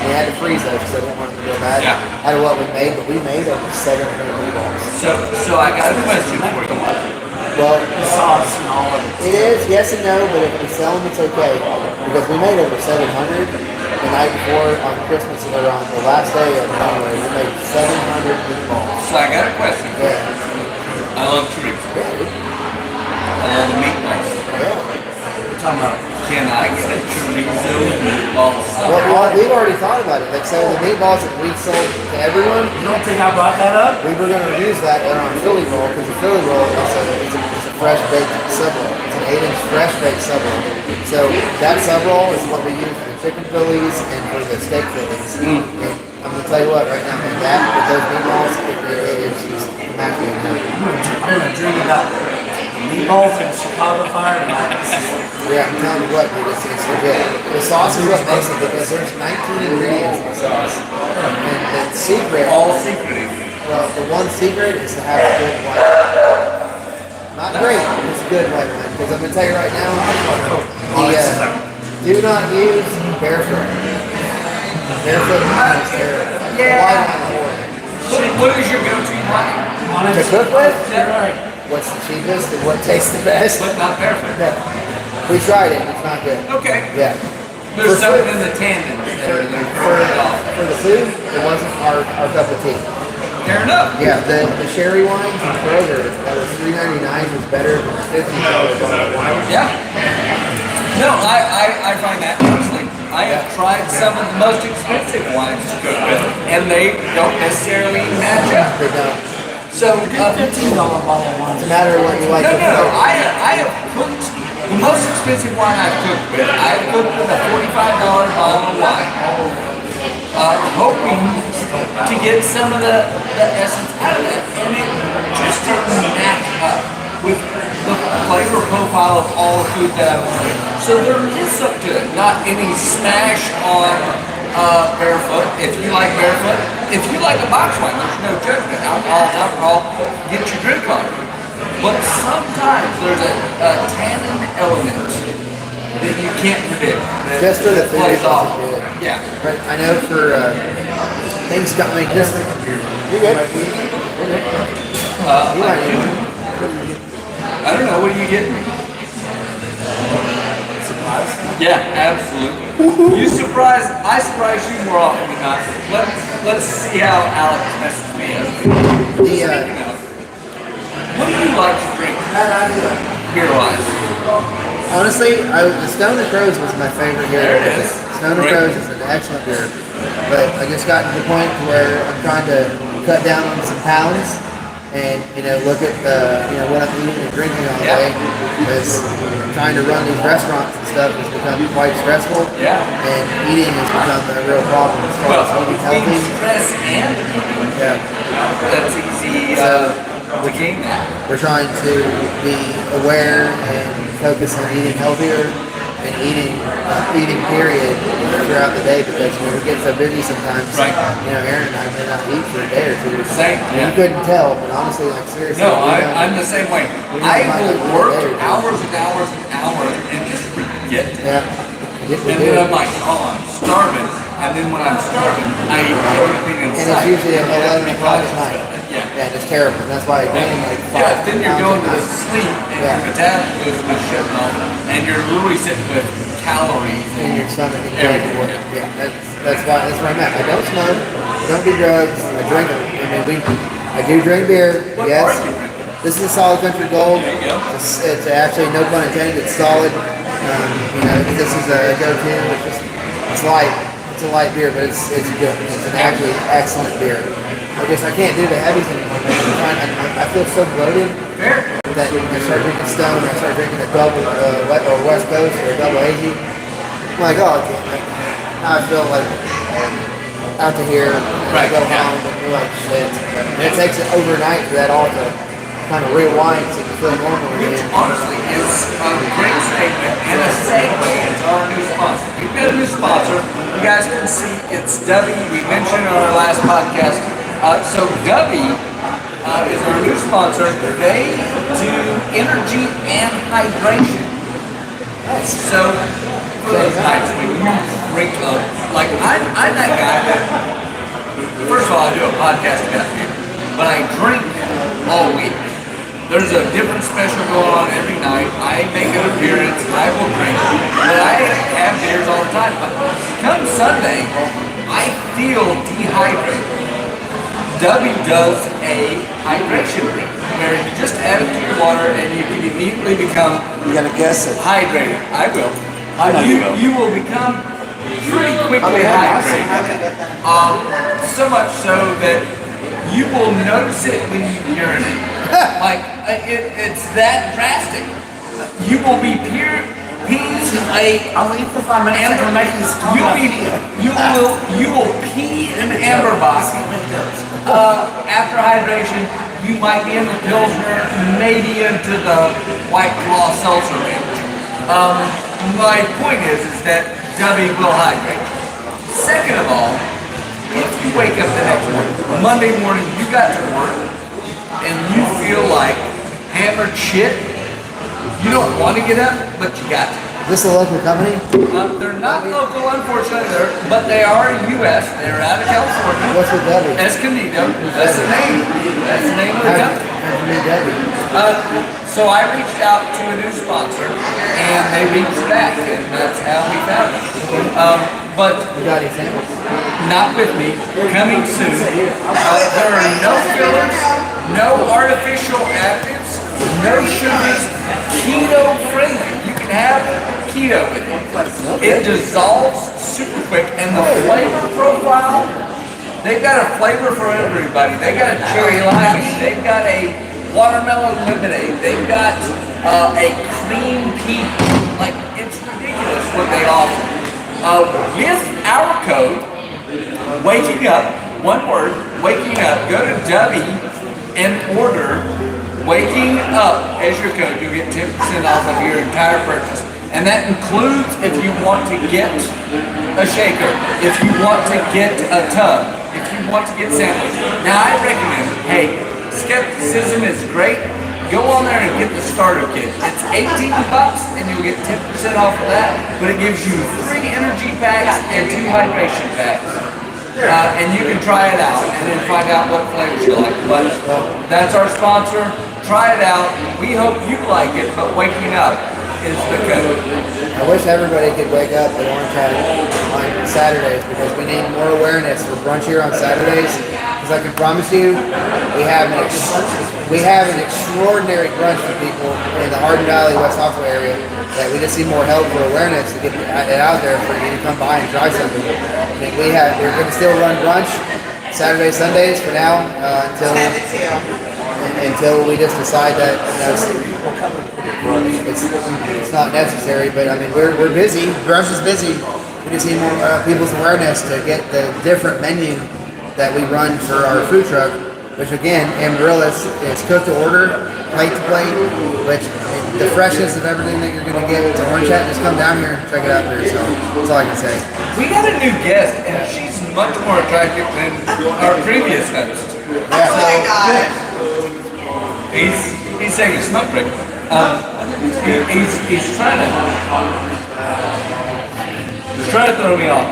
We had to freeze those because I didn't want them to go bad. Yeah. Out of what we made, but we made over 700 meatballs. So I got a question for you. Well, The sauce and all of it. it is, yes and no, but if we sell them, it's okay. Because we made over 700 the night before on Christmas, or on the last day of January, we made 700 meatballs. So I got a question. Yeah. I love chorizo. Yeah, dude. I love the meatballs. Yeah. We're talking about. Can I get a chorizo meatball sub? Well, we've already thought about it. Like, so the meatballs that we sold to everyone, You don't think I brought that up? we were going to use that in our Philly roll because the Philly roll is a fresh baked sub roll. It's an 8-inch fresh baked sub roll. So that sub roll is what we use for the chicken Phillies and for the steak Phillies. And I'm going to tell you what, right now, man, that with those meatballs, it is just immaculate. I'm gonna dream about meatballs and Chicago Fire tonight. Yeah, I'm telling you what, dude, it's legit. The sauce is what makes it because there's 19 ingredients in the sauce. And the secret, All secret. well, the one secret is to have a good white wine. Not great, it's good white wine. Because I'm going to tell you right now, do not use barefoot. Barefoot wine is terrible. Yeah. White wine is horrible. What is your go-to wine? To cook with, Right. what's the cheapest and what tastes the best? But not barefoot. No. We tried it, it's not good. Okay. Yeah. There's For something food- in the tandem that are for, for the food, it wasn't our cup of tea. Fair enough. Yeah, the sherry wine from Kroger that was $3.99 was better than the $50 bottle of wine. Yeah. No, I find that personally. I have tried some of the most expensive wines to cook with, and they don't necessarily match up. They don't. So, $15 bottle of wine. It's a matter of what you like. no, to no, cook. I have cooked, the most expensive wine I've cooked with, I've cooked with a $45 bottle of wine, hoping to get some of the essence out of it, and it just didn't match up with the flavor profile of all the food that I was doing. So there is something to it, not any smash on barefoot. If you like barefoot, if you like a box wine, there's no judgment. Alcohol, get your drink on. But sometimes there's a tannin element that you can't predict. That Just for the food, plays it's off. good. Yeah. But I know for things got me just. You good? You might need one. I don't know. What are you getting me? Supplies. Yeah, absolutely. You surprise. I surprise you more often than not. Let's see how Alex messes me up. Speaking of, what do you like to drink beer-wise? Honestly, the Stone and Crows was my favorite beer. There it is. Stone and Great. Crows is an excellent beer. But I just got to the point where I'm trying to cut down on some pounds and, look at, what I'm eating and drinking all day. Because trying to run these restaurants and stuff has become quite stressful. Yeah. And eating has become a real problem as far Well, as eating between healthy. stress and eating, Yeah. that's easy to gain that. We're trying to be aware and focus on eating healthier and eating period throughout the day because we get so busy sometimes. Right. Aaron and I may not eat for a day or two. Same, yeah. You couldn't tell, but honestly, like seriously. No, we don't- I'm the same way. we I don't mind will like a work day or two. hours and hours and hours and just forget. Yeah. And then I'm like, oh, I'm starving. And then when I'm starving, I eat everything in And it's sight. usually at 11 o'clock at night. Yeah. Yeah, it's terrible. That's why I gain like 5 Yeah, then you're going pounds to a night. sleep and Yeah. your metabolism is shutting off and you're literally sitting with calories In your stomach and everywhere. Yeah, that's why I'm at. I don't smoke, don't do drugs, I drink them. I do drink beer, What yes. are you drinking? This is Solid Country Gold. There you go. It's actually no pun intended. It's solid. This is a go-to. It's light. It's a light beer, but it's good. It's an actually excellent beer. I can't do the heavies anymore. I feel so bloated Fair. that I start drinking Stone. I start drinking a double or West Coast or a double hazy. I'm like, oh, now I feel like out to here. And Right, I go yeah. home and you're like, shit. And it takes it overnight for that all to kind of rewind so you feel normal Which again. honestly is a great statement and a segue into our new sponsor. We've got a new sponsor. You guys can see it's Dubby. We mentioned on our last podcast. So Dubby is our new sponsor. They do energy and hydration. So for those nights when you drink like I'm that guy that first of all I do a podcast about beer, but I drink all week. There's a different special going on every night. I make an appearance, I will drink, but I have beers all the time. But come Sunday, I feel dehydrated. Dubby does a hydration drink where you just add it to your water and you can immediately become You gotta guess it. hydrated. I will. I know you will. You will become pretty quickly hydrated. So much so that you will notice it when you urinate. It's that drastic. You will be peas I'll leave for 5 minutes. I can make this you will pee an amber box. After hydration, you might be in the Pilsner, maybe into the White Claw seltzer range. My point is that Dubby will hydrate. Second of all, if you wake up the next morning, Monday morning, you got to work, and you feel like hammered shit, you don't want to get up, but you got to. Is this a local company? They're not local, unfortunately, but they are U.S. They're out of California. What's with Debbie? Escondido. That's the name. That's the name of the company. How'd you meet Debbie? So I reached out to a new sponsor, and they reached back, and that's how we found it. But You got any samples? not with me. Coming soon. There are no fillers, no artificial actives, no sugars, keto friendly. You can have keto with it. It dissolves super quick, and the flavor profile, they've got a flavor for everybody. They got a cherry lime, they've got a watermelon lemonade, they've got a cream peach. Like, it's ridiculous what they offer. With our code, waking up, one word, waking up, go to Dubby and order waking up as your code. You'll get 10% off of your entire purchase. And that includes if you want to get a shaker, if you want to get a tub, if you want to get samples. Now I recommend, hey, skepticism is great, go on there and get the starter kit. It's $18 and you'll get 10% off of that, but it gives you 3 energy packs and 2 hydration packs. And you can try it out and then find out what flavors you like. But that's our sponsor. Try it out. We hope you like it, but waking up is the code. I wish everybody could wake up at Orange Hat on Saturdays because we need more awareness for brunch here on Saturdays. Because I can promise you, we have an extraordinary brunch for people in the Hardin Valley, West Hawkesville area that we just need more help for awareness to get it out there for you to come by and try something. I mean, we're going to still run brunch Saturdays, Sundays for now until we just decide that it's not necessary. But I mean, we're busy. Brunch is busy. We just need more people's awareness to get the different menu that we run for our food truck. Which again, Amarillo's is cooked to order, plate to plate. Which the freshness of everything that you're going to get to Orange Hat, just come down here and check it out there. So that's all I can say. We got a new guest, and she's much more attractive than our previous host. Yeah. Oh my God. He's saying a smoke break. He's trying to throw me off.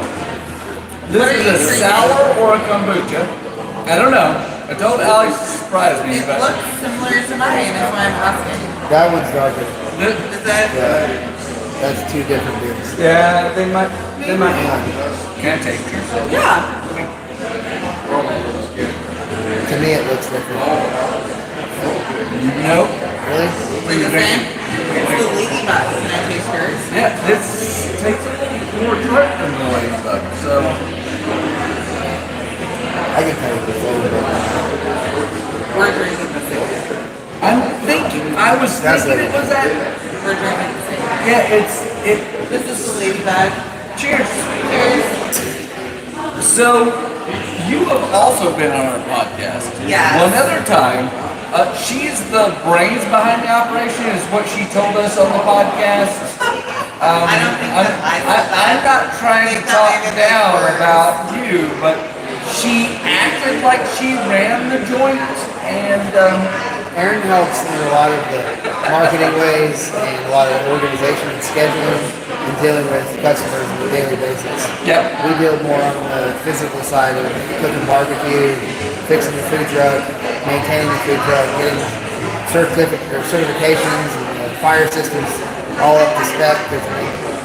This is a sour or a kombucha. I don't know. I told Alex to surprise me, It but looks similar to mine, that's why I'm asking. That one's darker. Is that? Yeah. That's 2 different beers. yeah, they might. Can I take yours? Yeah. To me, it looks different. Nope. Really? What are you The same? drinking? It's the ladybug. Can I taste yours? Yeah, this takes a little more tart than the ladybug, so. I can tell you the flavor. We're drinking the same. I was thinking it was that. We're drinking the same. Yeah, This is the ladybug. cheers. Cheers. So, you have also been on our podcast. Yes. One other time. She's the brains behind the operation, is what she told us on the podcast. I don't think that I said that. I'm not trying to talk down about you, but she acted like she ran the joint, and Erin helps in a lot of the marketing ways and a lot of organization and scheduling and dealing with customers on a daily basis. yep. We deal more on the physical side of cooking barbecue, fixing the food truck, maintaining the food truck, getting certifications and fire systems all up to spec.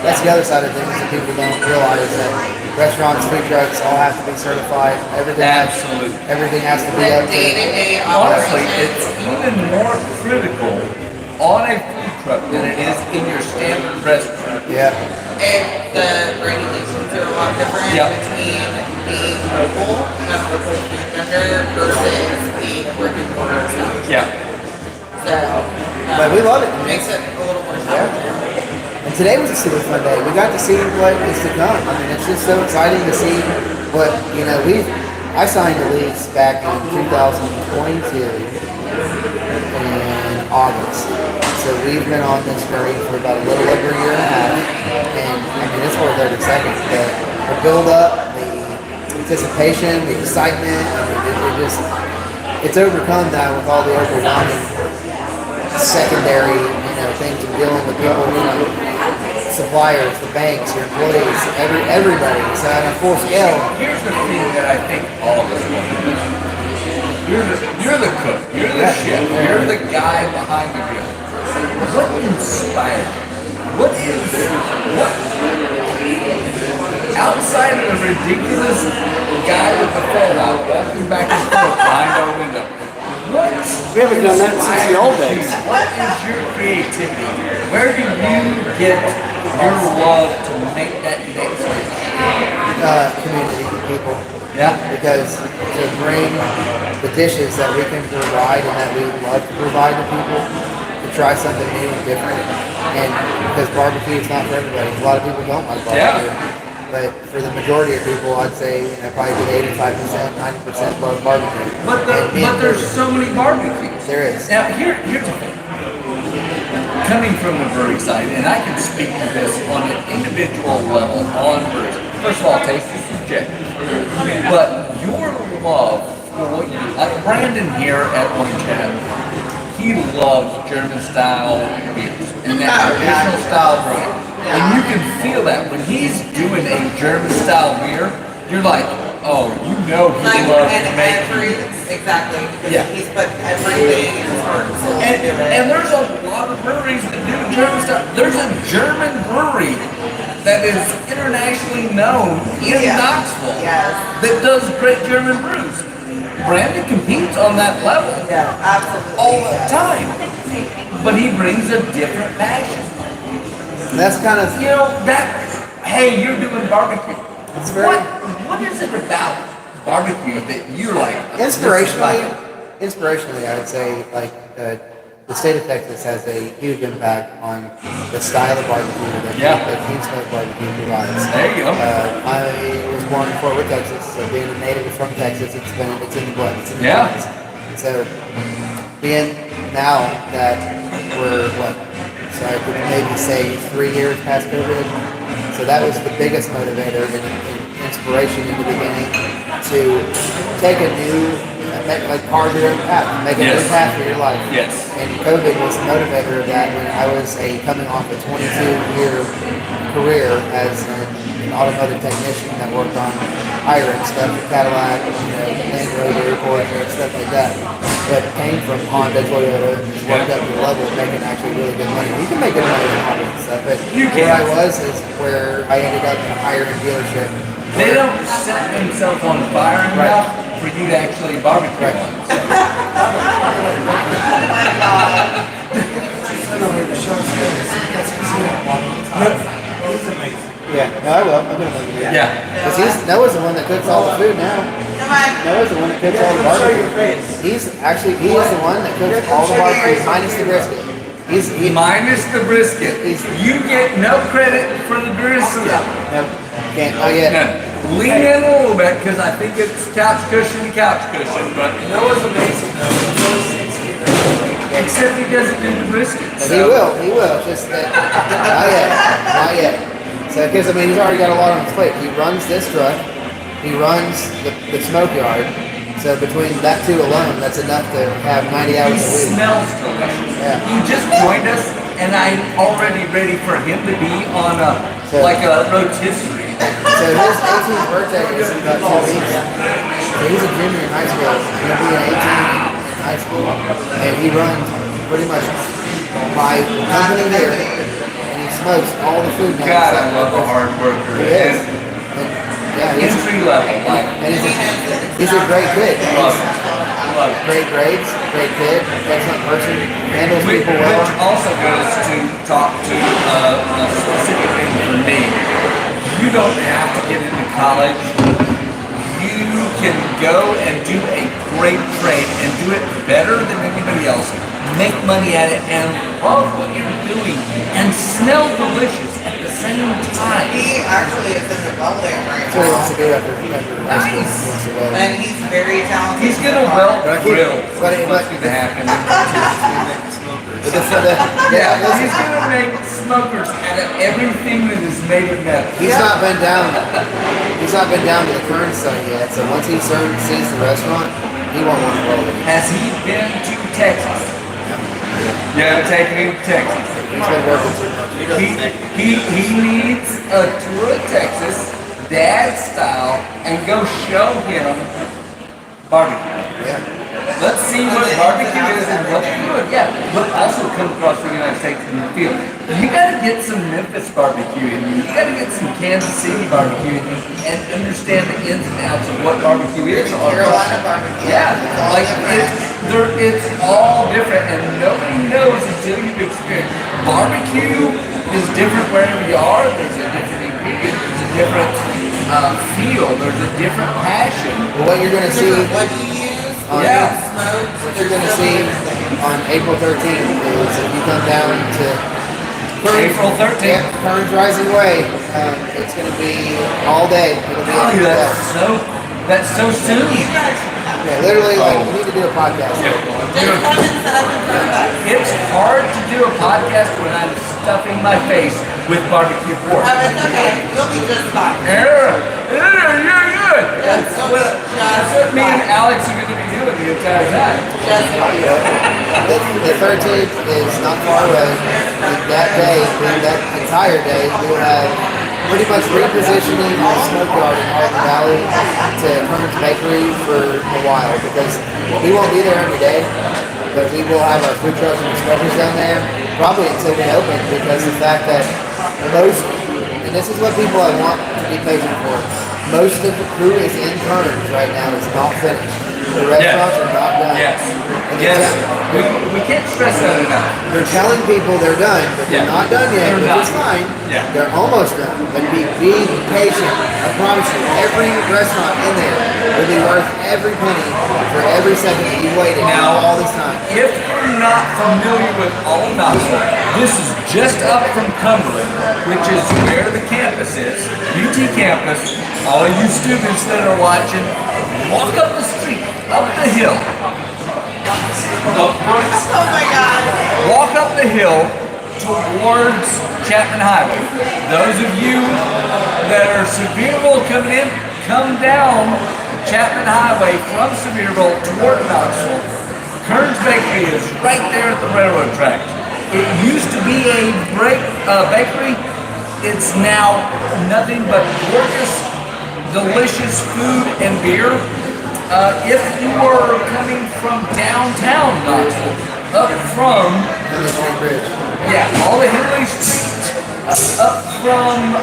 That's the other side of things that people don't realize, that restaurants, food trucks all have to be certified. Absolutely. Everything has to be The up to day-to-day Honestly, operations. it's even more critical on a food truck than it is in your standard restaurant. yeah. And the regulations are a lot different Yep. between the local food vendor versus the brick and mortar stuff. Yeah. So, But we love it. makes it a little more challenging. And today was a super fun day. We got to see what is to come. I mean, it's just so exciting to see what, I signed a lease back in 2022 in August. So we've been on this journey for about a little over a year and a half. And I mean, it's worth every second. The build up, the anticipation, the excitement, it's overcome now with all the overwhelming secondary, things of dealing with people, suppliers, the banks, your employees, everybody. So on a full scale. Here's the thing that I think all of us want to do. You're the cook. You're the chef. You're the guy behind the grill. What inspired you? What outside of the ridiculous guy with the phone out walking back and forth behind our window? We haven't done that since the old days. What is your creativity? Where do you get your love to make that next step? Community people. Yeah. Because to bring the dishes that we can provide and that we love to provide to people, to try something new and different. And because barbecue is not for everybody. A lot of people don't like barbecue. Yeah. But for the majority of people, I'd say probably get 85%, 90% love barbecue. But there's so many barbecues. There is. Now here's the thing. Coming from the brewery side, and I can speak to this on an individual level on breweries. First of all, taste is subjective. But your love for what you like, Brandon here at Orange Hat, he loves German style beers and that Oh, yeah. traditional style brew. And you can feel that when he's doing a German style beer, you're like, oh, you know he Like, loves and to make exactly. Because Yeah. he's put everything in his heart and soul into it. and there's a lot of breweries that do German style. There's a German brewery that is internationally known in Yeah. Knoxville Yes. that does great German brews. Brandon competes on that level Yeah, absolutely. all the time, but he brings a different passion. That's kind of You know that. Hey, you're doing barbecue. It's very- What is it about barbecue that you're like inspirationally. Inspirationally, I would say the state of Texas has a huge impact on the style of barbecue that King Smoke Barbecue provides. There you go. I was born in Fort Worth, Texas, so being a native from Texas, it's in the blood. It's in the Yeah. genes. So being now that we're so I could maybe say 3 years past COVID. So that was the biggest motivator and inspiration in the beginning to take a new, carve your own path, make a new Yes. path for your life. Yes. And COVID was the motivator of that when I was coming off a 22-year career as an automotive technician that worked on hiring stuff for Cadillac, Land Rover, Porsche, stuff like that. But came from Honda, Toyota, and just worked up to the level of making actually really good money. You can make good money in Honda and stuff, but You where can. I was is where I ended up in a hiring dealership. They don't set themselves on fire enough for you to actually barbecue Right. on. Yeah, no, I will. I'm gonna make it. Yeah. Because Noah's the one that cooks all the food now. Come on. Noah's the one that cooks all the barbecue. He is the one that cooks all the barbecue minus the brisket. Minus the brisket. You get no credit for the brisket. Nope, can't, not yet. No. Lean in a little bit because I think it's couch cushion to couch cushion, but Noah's amazing though. except he doesn't do the brisket. But he will, just that, not yet. So, because, he's already got a lot on his plate. He runs this truck, he runs the smoke yard, so between that two alone, that's enough to have 90 hours He a week. smells delicious. Yeah. He just joined us, and I'm already ready for him to be on a rotisserie. So his 18th birthday is in about 2 weeks. So he's a junior in high school. He'll be an 18 in high school. And he runs pretty much my company here. And he smokes all the food now. God, I love a hard worker. He is. And, yeah, Entry level, like, and he's a great kid. love it. Love it. Great grades, great kid, excellent person, handles Which people well. also goes to talk to a specific thing for me. You don't have to get into college. You can go and do a great trade and do it better than anybody else. Make money at it and love what you're doing and smell delicious at the same time. He actually is in the building right That's what he wants to now. do after high school. He wants to go. And he's very talented. He's gonna weld grill. But What's gonna happen? Yeah, He's gonna make smokers out of everything that is made of metal. he's not been down. He's not been down to the current site yet. So once he sees the restaurant, he won't want to roll it. Has he been to Texas? You haven't taken him to Texas. He's been working too much. He needs a tour of Texas, dad style, and go show him barbecue. Yeah. Let's see what barbecue is and what you do. Yeah, but also come across the United States in the field. You gotta get some Memphis barbecue in you. You gotta get some Kansas City barbecue in you and understand the ins and outs of what barbecue is. Carolina barbecue. Yeah, It's all like different. it's all different, and nobody knows until you've experienced. Barbecue is different wherever you are. There's a different ingredient. There's a different feel. There's a different passion. But what you're going to see, What do you use? Yeah. what you're going to see on April 13th is if you come down to April 13th. Yeah, Kearns Rising Way, it's going to be all day. It'll be Oh, that's so soon. yeah, literally, we need to do a podcast. Just come and set up in front of us. It's hard to do a podcast when I'm stuffing my face with barbecue pork. Oh, it's okay. You'll be just fine. Yeah, you're good. That's what me and Alex are going to be doing. doing the entire time. The 13th is not far away. That day, that entire day, we will have pretty much repositioning our smoke yard in Harlem Valley to Herman's Bakery for a while because we won't be there every day, but we will have our food trucks and smokers down there probably until we open because the fact that most, and this is what people I want to be patient for, most of the crew is in Kearns right now is not finished. The restaurants are not done. Yes. And Yes. they're We can't stress that enough. they're telling people they're done, but they're Yeah. not done yet, They're which not. is fine. Yeah. They're almost done. But be patient. I promise you, every restaurant in there will be worth every penny for every second that you waited Now, all this time. If you're not familiar with all of Knoxville, this is just up from Cumberland, which is where the campus is, UT campus. All of you students that are watching, walk up the street, up the hill. Oh my God. Walk up the hill towards Chapman Highway. Those of you that are Sevierville coming in, come down Chapman Highway from Sevierville toward Knoxville. Kearns Bakery is right there at the railroad tracks. It used to be a bakery. It's now nothing but gorgeous, delicious food and beer. If you are coming from downtown Knoxville, up from all the Henley Street, up from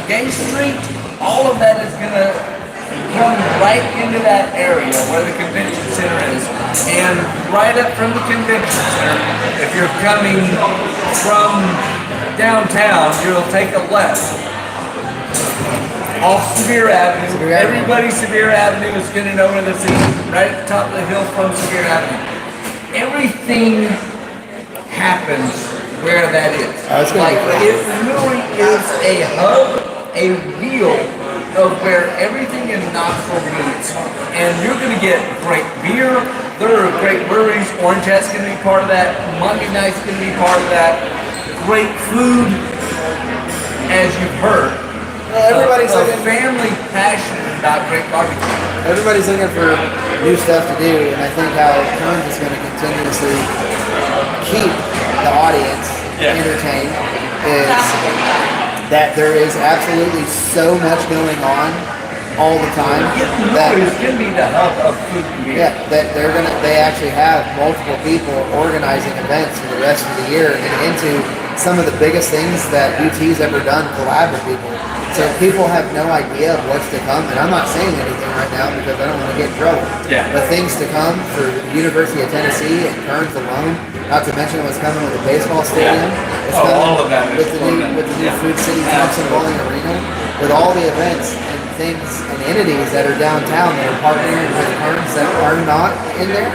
Gay Street, all of that is gonna come right into that area where the convention center is, and right up from the convention center. If you're coming from downtown, you'll take a left off Sevier Avenue. Sevier Avenue. Everybody Sevier Avenue is going to know where this is, right at the top of the hill from Sevier Avenue. Everything happens where that is. Oh, it's gonna Like, be great. it really is a hub, a wheel of where everything in Knoxville meets. And you're going to get great beer. There are great breweries. Orange Hat's going to be part of that. Monday Night's going to be part of that. Great food, as you've heard. Everybody's a looking. family passionate about great barbecue. Everybody's looking for new stuff to do, and I think how Kearns is going to continuously keep the audience entertained is that there is absolutely so much going on all the time that It's going to be the hub of food and beer. that they actually have multiple people organizing events for the rest of the year and into some of the biggest things that UT's ever done collab with people. So people have no idea of what's to come, and I'm not saying anything right now because I don't want to get in trouble. Yeah. But things to come for the University of Tennessee and Kearns alone, not to mention what's coming with the baseball stadium. It's Oh, coming all of that is with the new Food City Thompson Bowling Arena, with all the events and things and entities that are downtown that are partnering with Kearns that are not in there.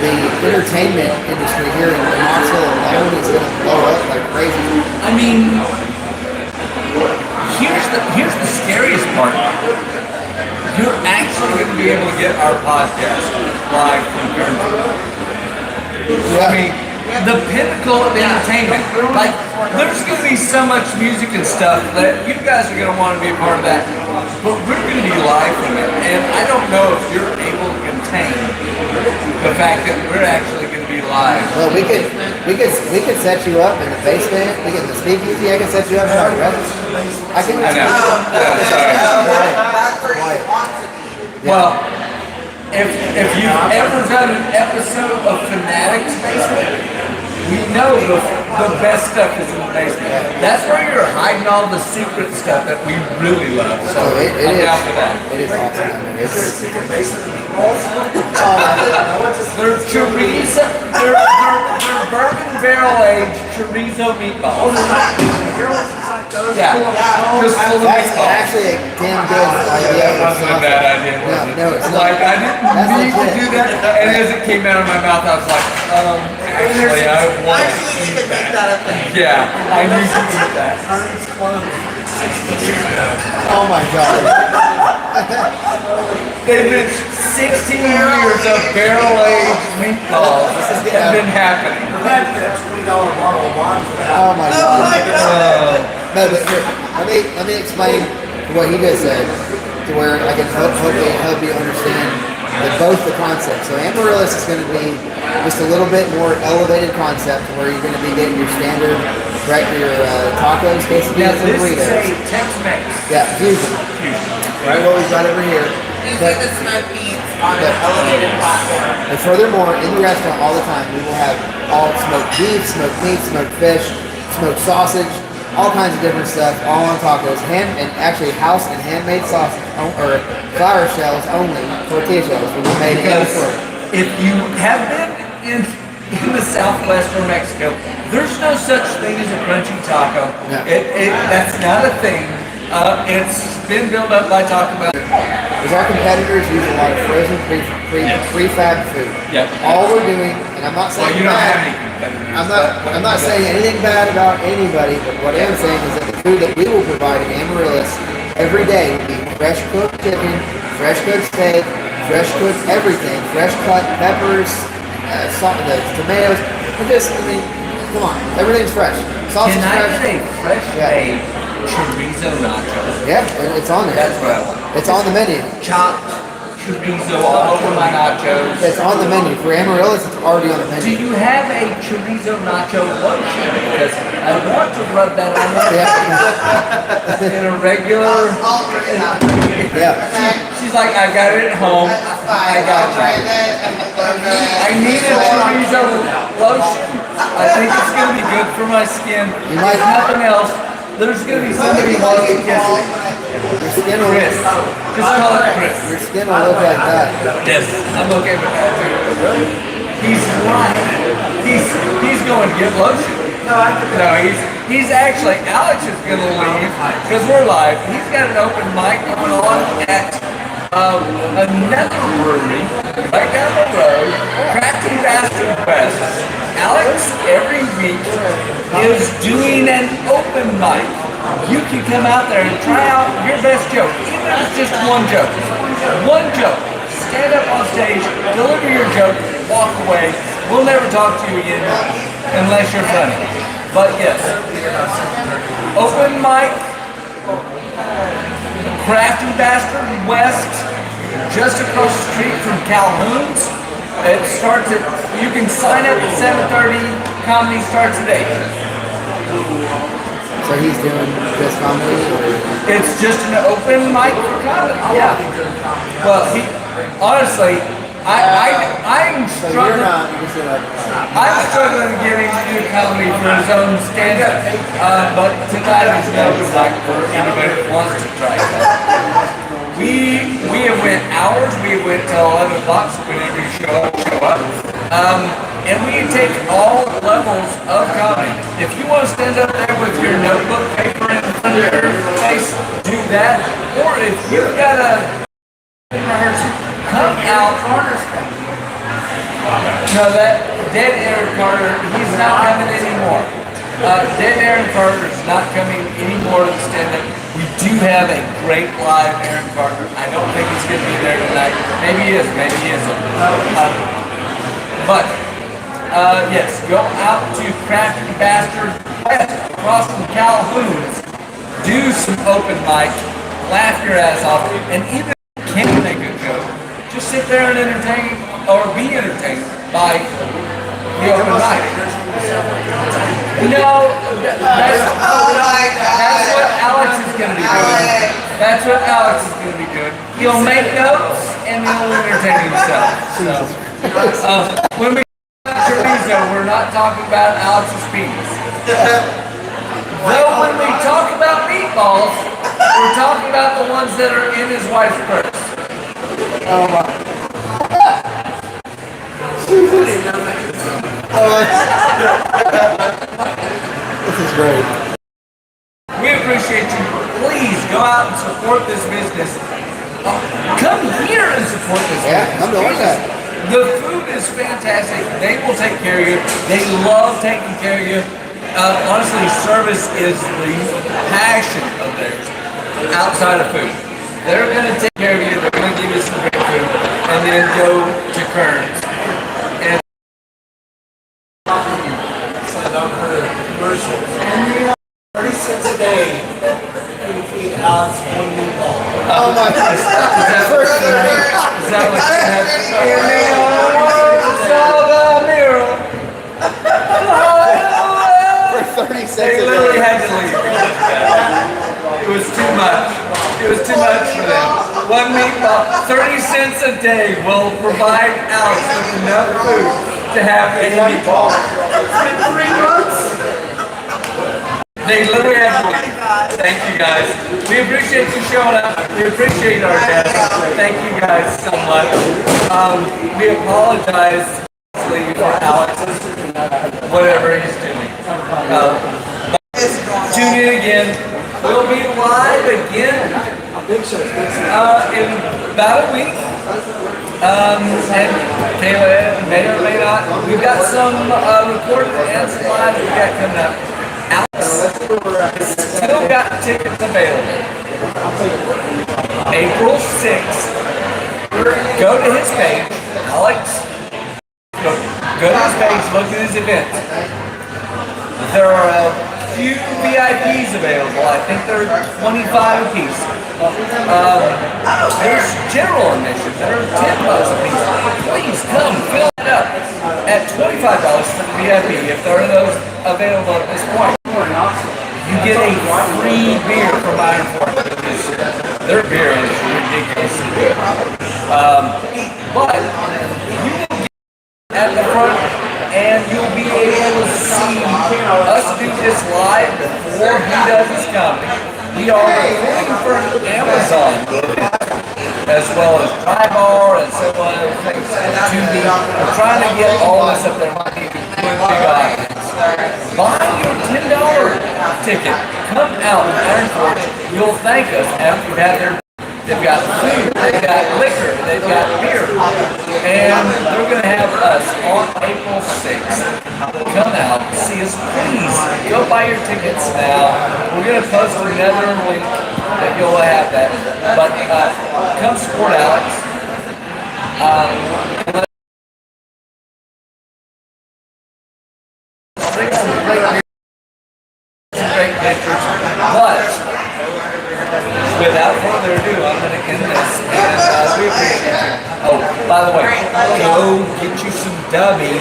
The entertainment industry here in Knoxville alone is going to blow up like crazy. I mean, here's the scariest part. You're actually going to be able to get our podcast live from Kearns. I mean, the pinnacle of entertainment. Like, there's going to be so much music and stuff that you guys are going to want to be a part of that. But we're going to be live from it, and I don't know if you're able to contain the fact that we're actually going to be live. Well, we could set you up in the basement. We can the speakeasy. I can set you up in our residence. I can. I know. Sorry. That's where he wants it. Well, if you've ever done an episode of Fanatics Basement, we know the best stuff is in the basement. That's where you're hiding all the secret stuff that we really love. So So it I'm is. down for that. It is awesome. They're chorizo, they're bourbon barrel aged chorizo meatballs. Yeah, just full of That's meatballs. actually a damn good idea. That wasn't a bad idea. No, it's not. Like, I didn't That's need to legit. do that, and as it came out of my mouth, I was like, actually, I want to Actually, you eat can make that. that a thing. Yeah, I need to eat that. Oh my god. They've been 16 years of barrel-aged meatballs have been happening. Oh my god. No, but here, let me explain what he just said to where I can hopefully help you understand both the concepts. So Amaryllis is going to be just a little bit more elevated concept where you're going to be getting your standard, right, your tacos, Now quesadillas, and this is burritos. a Tex-Mex. Yeah, fusion. Right, what we've got over here. Using the smoked meats on an elevated platform. And furthermore, in the restaurant all the time, we will have all smoked beef, smoked meat, smoked fish, smoked sausage, all kinds of different stuff, all on tacos. And actually house and handmade sausage, or flour shells only, tortilla shells will be made in the Because store. if you have been in the southwest or Mexico, there's no such thing as a crunchy taco. No. That's not a thing. It's been built up by Taco Bell. Because our competitors use a lot of frozen prefab food. Yep. All we're doing, and I'm not Well, saying you don't have bad, any competitors. I'm not saying anything bad about anybody, but what I am saying is that the food that we will provide in Amaryllis every day will be fresh cooked chicken, fresh cooked steak, fresh cooked everything, fresh cut peppers, salt, the tomatoes. And just, I mean, come on, everything's fresh. Sausage Can I fresh. get a fresh made chorizo nacho? Yeah, and it's on there. That's what I want. It's on the menu. Chopped chorizo all over my nachos. It's on the menu. For Amaryllis, it's already on the Do menu. you have a chorizo nacho lotion? Because I want to rub that on Yeah. in a regular. Yeah. She's like, I got it at home. I got it. I need a chorizo lotion. I think it's gonna be good for my skin. You might- If nothing else, there's gonna be somebody who wants to kiss me. Your skin will Chris. Just call it Chris. Your skin will look like that. Yes, I'm okay with that too. He's right. He's going to get lotion. No, he's actually, Alex is gonna leave because we're live. He's got an open mic going on at another brewery right down the road, Crafty Bastard Fest. Alex every week is doing an open mic. You can come out there and try out your best joke, even if it's just one joke. One joke. Stand up on stage, deliver your joke, walk away. We'll never talk to you again unless you're funny. But yes, open mic, Crafty Bastard West, just across the street from Calhoun's. It starts at, you can sign up at 7:30, comedy starts at 8. So he's doing just comedy, or It's just an open mic for comedy. Yeah. Well, honestly, I'm so you're struggling. not. You can say like, I'm struggling to get him to do comedy for his own stand-up. But tonight is no like for anybody that wants to try it. We have went hours. We have went till 11 o'clock whenever you show up. And we take all levels of comedy. If you want to stand up there with your notebook paper in front of your face, do that. Or if you've got a rehearsal, come out. No, that dead Aaron Carter, he's not coming anymore. Dead Aaron Carter is not coming anymore to stand up. We do have a great live Aaron Carter. I don't think he's going to be there tonight. Maybe he is, maybe he isn't. But yes, go out to Crafty Bastard West across from Calhoun's. Do some open mic, laugh your ass off, and even if you can't make a joke, just sit there and entertain or be entertained by the open mic. No, that's what Alex is going to be doing. That's what Alex is going to be doing. He'll make notes and he'll entertain himself. So, when we chorizo, we're not talking about Alex's penis. Though when we talk about meatballs, we're talking about the ones that are in his wife's purse. oh my. This is great. We appreciate you. Please go out and support this business. Come here and support this Yeah, business. I'm doing that. The food is fantastic. They will take care of you. They love taking care of you. Honestly, service is the passion of theirs outside of food. They're going to take care of you. They're going to give you some great food. And then go to Kern's. And 30 cents a day to feed Alex one meatball. Oh my God. Is that what you have? For 30 They seconds. literally had to leave. It was too much. It was too much for them. One meatball, 30 cents a day will provide Alex with enough food to have a meatball. It's been 3 months. They literally had to leave. Thank you guys. We appreciate you showing up. We appreciate our guests. Thank you guys so much. We apologize for Alex's whatever he's doing. Tune in again. We'll be live again in about a week. And Kayla may or may not. We've got some recorded and some live we got coming up. Alex still got tickets available. April 6th. Go to his page, Alex. Go to his page, look at his events. There are a few VIPs available. I think they're 25 apiece. There's general admission. There are $10 apiece. Please come, fill it up at $25 for the VIP. If there are those available at this point, you get a free beer from Iron Fork. Their beer is ridiculously good. But you will get at the front, and you'll be able to see us do this live before he does his comedy. We are recording for Amazon as well as Tribar and several other things. We're trying to get all this up there. Big audience. Buy your $10 ticket. Come out and Iron Fork. You'll thank us after you've had their. They've got food, they've got liquor, they've got beer, and they're going to have us on April 6th. Come out, see us, please. Go buy your tickets now. We're going to post another link that you'll have that. But come support Alex. Bring some great pictures. But without further ado, I'm going to end this, and we appreciate you. Oh, by the way, go get you some Dubby.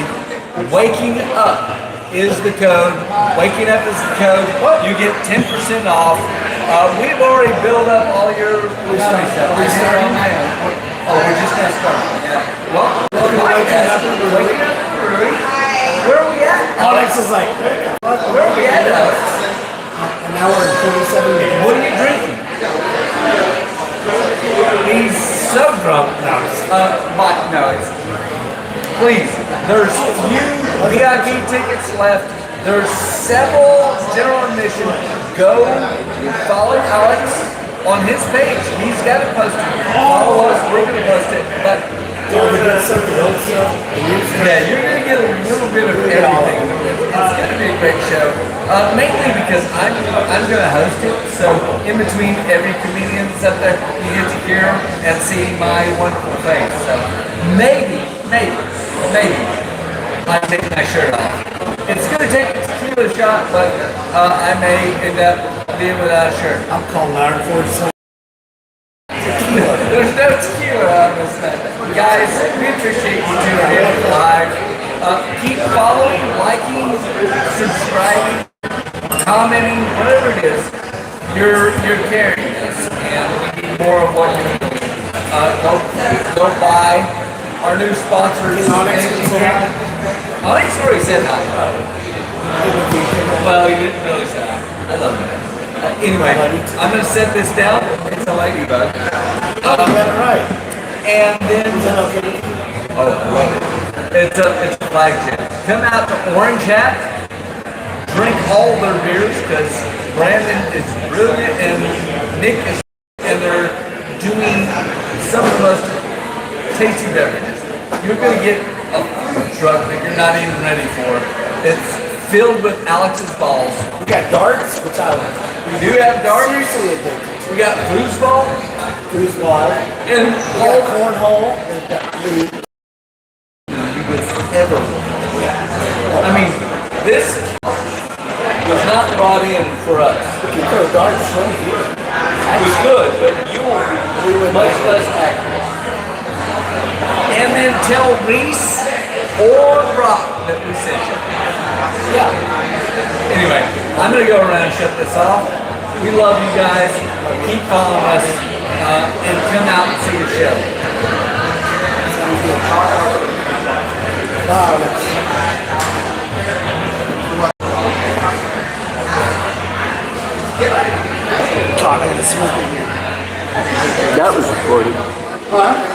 Waking up is the code. Waking up is the code. You get 10% off. We've already built up all your stuff. Oh, we're just going to start. Well, waking up early. Where are we at? Alex is like, Where are we at, Alex? an hour and 47 minutes. What are you drinking? He's so drunk. No, please, there's few VIP tickets left. There's several general admission. Go follow Alex on his page. He's got it posted. Follow us, we're going to post it. But yeah, you're going to get a little bit of everything. It's going to be a great show. Mainly because I'm going to host it. So in between every comedian that's up there, you get to hear and see my wonderful face. So maybe I take my shirt off. It's going to take a tequila shot, but I may end up being without a shirt. I'm calling Iron Fork. There's no tequila on this thing. Guys, we appreciate you tuning in live. Keep following, liking, subscribing, commenting, whatever it is. You're carrying this, and we need more of what you need. Go buy our new sponsors. Onyx already said hi. Well, you didn't really say hi. I love that. Anyway, I'm going to set this down. It's a ladybug. Right. And then, oh, I love it. It's a flagship. Come out to Orange Hat, drink all their beers because Brandon is brilliant and Nick is, and they're doing some of the most tasty beverages. You're going to get a food truck that you're not even ready for. It's filled with Alex's balls. We got darts, which I like. We do have darts. Seriously addicted. We got foosball. Foosball. And We got cornhole. We've got league. you would ever want. I mean, this was not brought in for us. We can throw darts from here. It was good, but you won't be much less accurate. And then tell Reese or Brock that we sent you. Yeah. Anyway, I'm gonna go around and shut this off. We love you guys. Keep following us and come out and see the show. Talking to smoking. That was recorded. Huh?